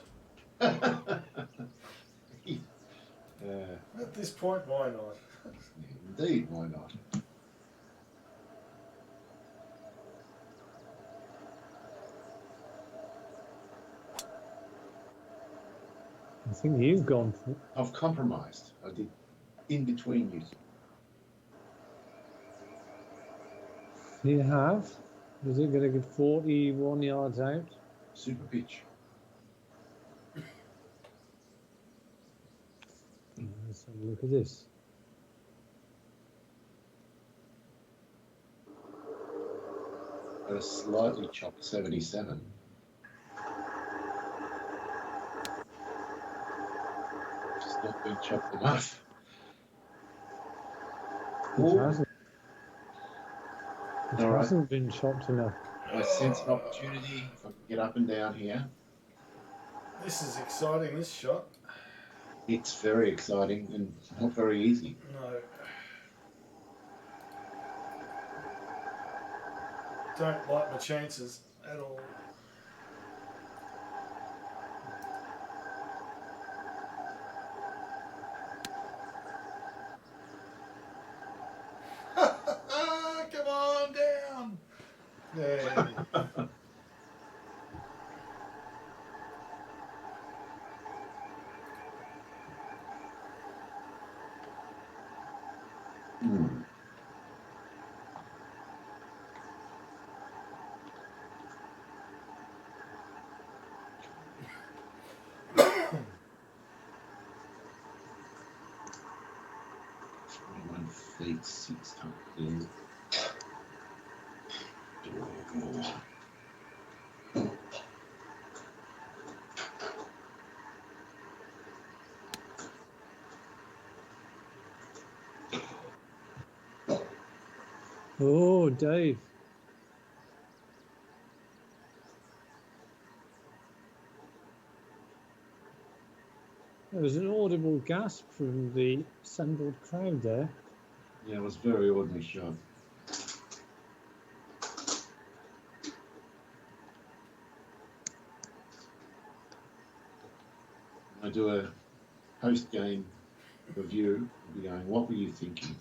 Speaker 2: Yeah,
Speaker 3: At this point, why not?
Speaker 2: indeed, why not?
Speaker 1: I think you've gone for it.
Speaker 2: I've compromised. I did in between you.
Speaker 1: You have? Is it going to get 41 yards out?
Speaker 2: Super pitch.
Speaker 1: Let's have a look at this.
Speaker 2: At a slightly chopped 77. Just not been chopped enough.
Speaker 1: It
Speaker 2: Ooh.
Speaker 1: hasn't. It
Speaker 2: All right.
Speaker 1: hasn't been chopped enough.
Speaker 2: I sense an opportunity if I can get up and down here.
Speaker 3: This is exciting, this shot.
Speaker 2: It's very exciting and not very easy.
Speaker 3: No. Don't like my chances at all. Come on down. There.
Speaker 2: Hmm. Feet 6 times.
Speaker 1: Oh, Dave. There was an audible gasp from the assembled crowd there.
Speaker 2: Yeah, it was a very ordinary shot. I do a post-game review, I'll be going, what were you thinking?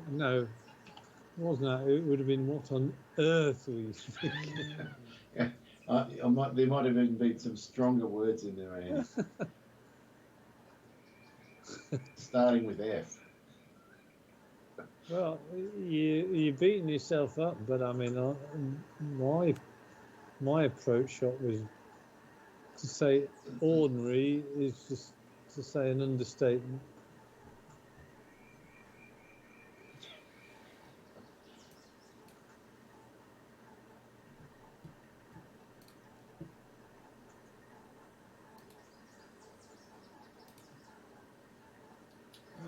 Speaker 1: No, it wasn't that. It would have been, what on earth were you thinking?
Speaker 2: Yeah, there might have even been some stronger words in there, Andy. Starting with F.
Speaker 1: Well, you're beating yourself up, but I mean, my approach shot was to say ordinary is just to say an understatement.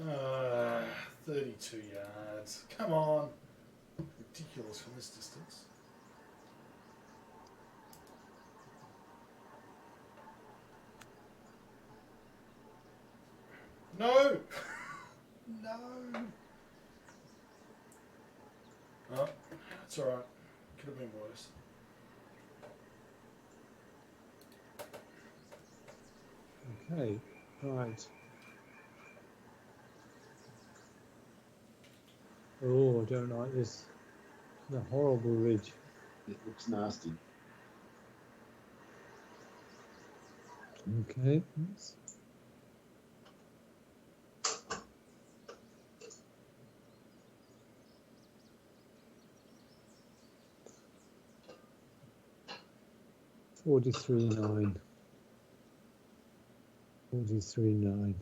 Speaker 3: Uh, 32 yards. Come on. Ridiculous from this distance. No! No! Oh, that's alright. Could have been worse.
Speaker 1: Okay, right. Oh, I don't like this. The horrible ridge.
Speaker 2: It looks nasty.
Speaker 1: Okay. 43.9. 43.9.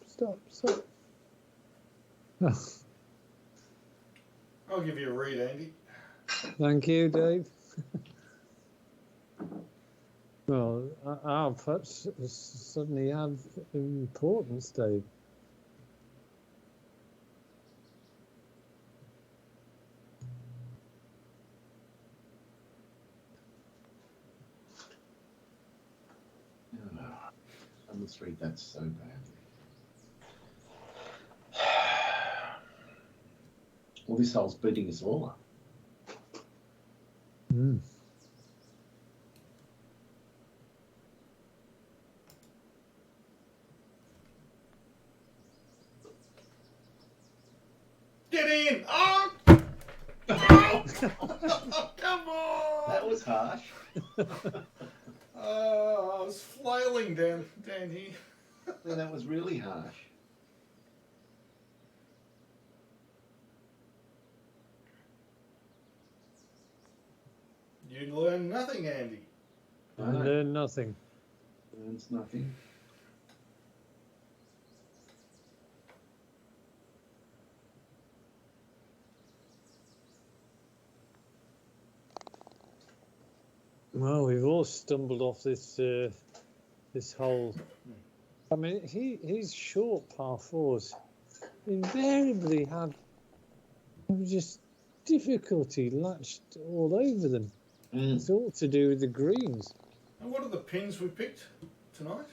Speaker 1: Stop.
Speaker 3: I'll give you a read, Andy.
Speaker 1: Thank you, Dave. Well, our putts suddenly have importance, Dave.
Speaker 2: On the street, that's so bad. Well, this hole's beating us all up.
Speaker 1: Mm.
Speaker 3: Get in! Oh! Oh! Come on!
Speaker 2: That was harsh.
Speaker 3: I was flailing down here.
Speaker 2: Yeah, that was really harsh.
Speaker 3: You learn nothing, Andy.
Speaker 1: I learned nothing.
Speaker 2: Learns nothing.
Speaker 1: Well, we've all stumbled off this this hole. I mean, his short par fours invariably have just difficulty latched all over them. It's all to do with the greens.
Speaker 3: And what are the pins we picked tonight?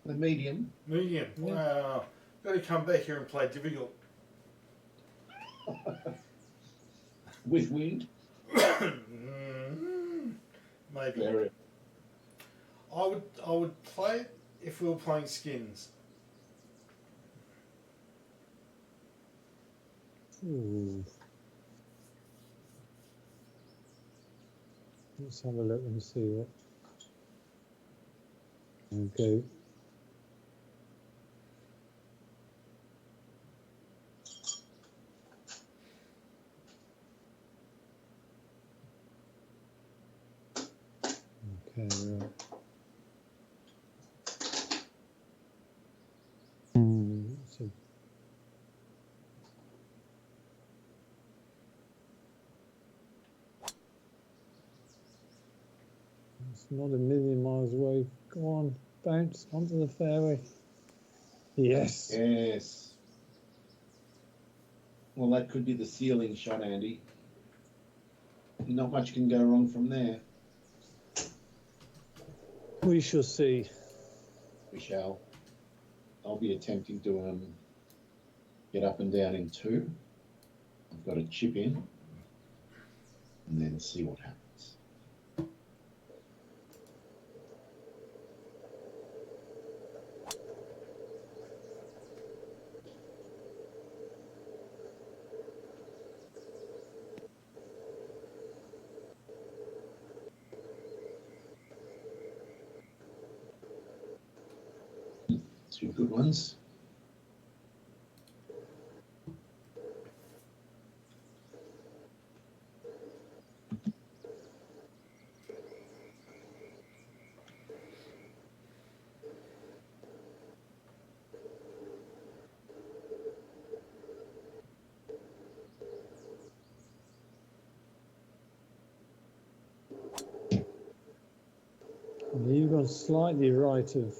Speaker 2: The medium.
Speaker 3: Medium.
Speaker 1: Yeah.
Speaker 3: Wow. Got to come back here and play difficult.
Speaker 2: With wind.
Speaker 3: Maybe.
Speaker 2: Very.
Speaker 3: I would play it if we were playing skins.
Speaker 1: Ooh. Let's have a look and see what. Okay. right. So it's not a million miles away. Go on, bounce onto the fairway. Yes.
Speaker 2: Yes. Well, that could be the ceiling shot, Andy. Not much can go wrong from there.
Speaker 1: We shall see.
Speaker 2: We shall. I'll be attempting to get up and down in 2. I've got a chip in and then see what happens. Two good ones.
Speaker 1: You've gone slightly right of.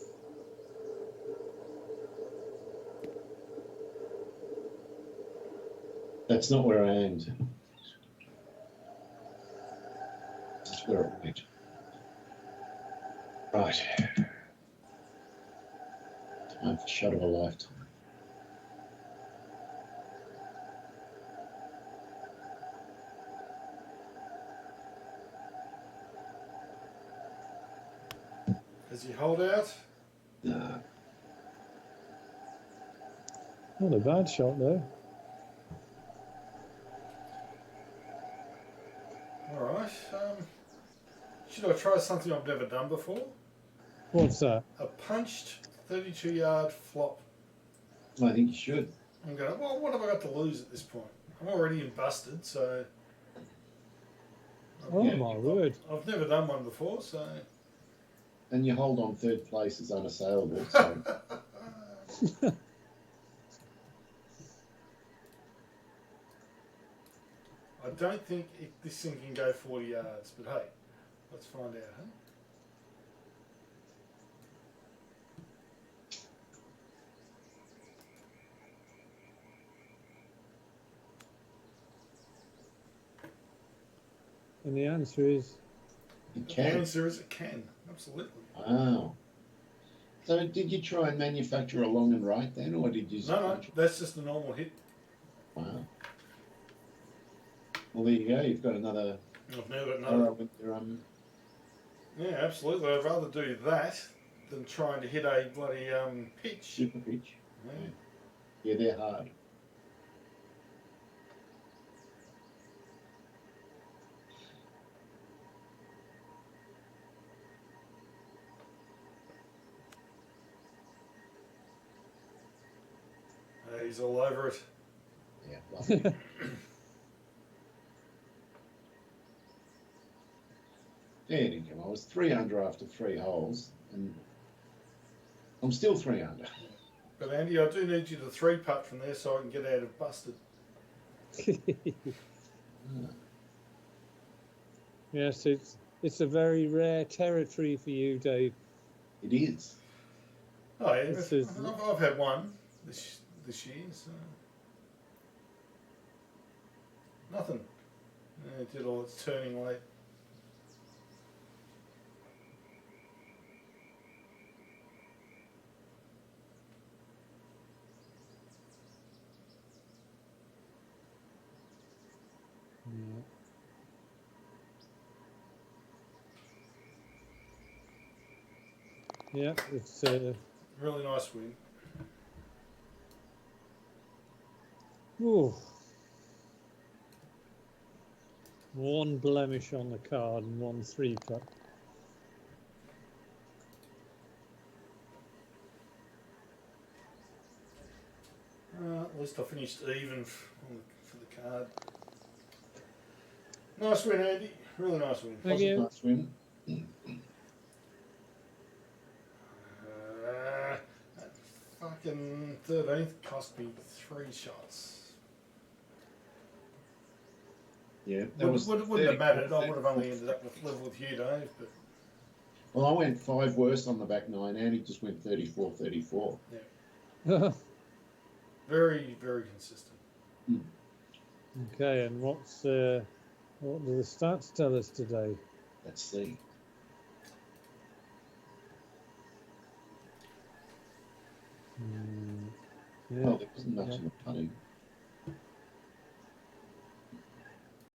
Speaker 2: That's not where I aimed. That's where it went. Right. Time for shot of a lifetime.
Speaker 3: Does he hold out?
Speaker 2: Nah.
Speaker 1: Not a bad shot though.
Speaker 3: All right. Should I try something I've never done before?
Speaker 1: What's that?
Speaker 3: A punched 32-yard flop.
Speaker 2: I think you should.
Speaker 3: I'm going, well, what have I got to lose at this point? I'm already in busted, so...
Speaker 1: Oh
Speaker 2: Yeah.
Speaker 1: my word.
Speaker 3: I've never done one before, so...
Speaker 2: And you hold on 3rd place is unassailable. So
Speaker 3: I don't think this thing can go 40 yards, but hey, let's find out, huh?
Speaker 1: And the answer is
Speaker 2: you
Speaker 3: The
Speaker 2: can.
Speaker 3: answer is it can, absolutely.
Speaker 2: Wow. So did you try and manufacture a long and right then, or did you?
Speaker 3: No, that's just a normal hit.
Speaker 2: Wow. Well, there you go. You've got another
Speaker 3: I've now got
Speaker 2: arrow
Speaker 3: another.
Speaker 2: with your
Speaker 3: Yeah, absolutely. I'd rather do that than trying to hit a bloody pitch.
Speaker 2: super pitch.
Speaker 3: Yeah.
Speaker 2: Yeah, they're hard.
Speaker 3: He's all over it.
Speaker 2: Yeah, lovely. There you go. I was 3 under after 3 holes, and I'm still 3 under.
Speaker 3: But Andy, I do need you to 3-putt from there so I can get out of busted.
Speaker 1: yes, it's a very rare territory for you, Dave.
Speaker 2: It is.
Speaker 3: Oh yeah,
Speaker 1: This
Speaker 3: but
Speaker 1: is-
Speaker 3: I've had one this year, so nothing. Yeah, it did all its turning late.
Speaker 1: Yeah, it's
Speaker 3: Really nice win.
Speaker 1: ooh. One blemish on the card and 1 3-putt.
Speaker 3: At least I finished even for the card. Nice win, Andy. Really nice win.
Speaker 1: Thank
Speaker 2: Was a
Speaker 1: you.
Speaker 2: nice win.
Speaker 3: fucking 13th cost me 3 shots.
Speaker 2: Yeah,
Speaker 3: Wouldn't have mattered. I would have only ended up with level with Hugh Dave, but
Speaker 2: Well, I went 5 worse on the back 9, and he just went 34, 34.
Speaker 3: very, very consistent.
Speaker 1: Okay, and what do the stats tell us today?
Speaker 2: Let's see.
Speaker 1: Yeah.
Speaker 2: Oh, there wasn't much in the punting.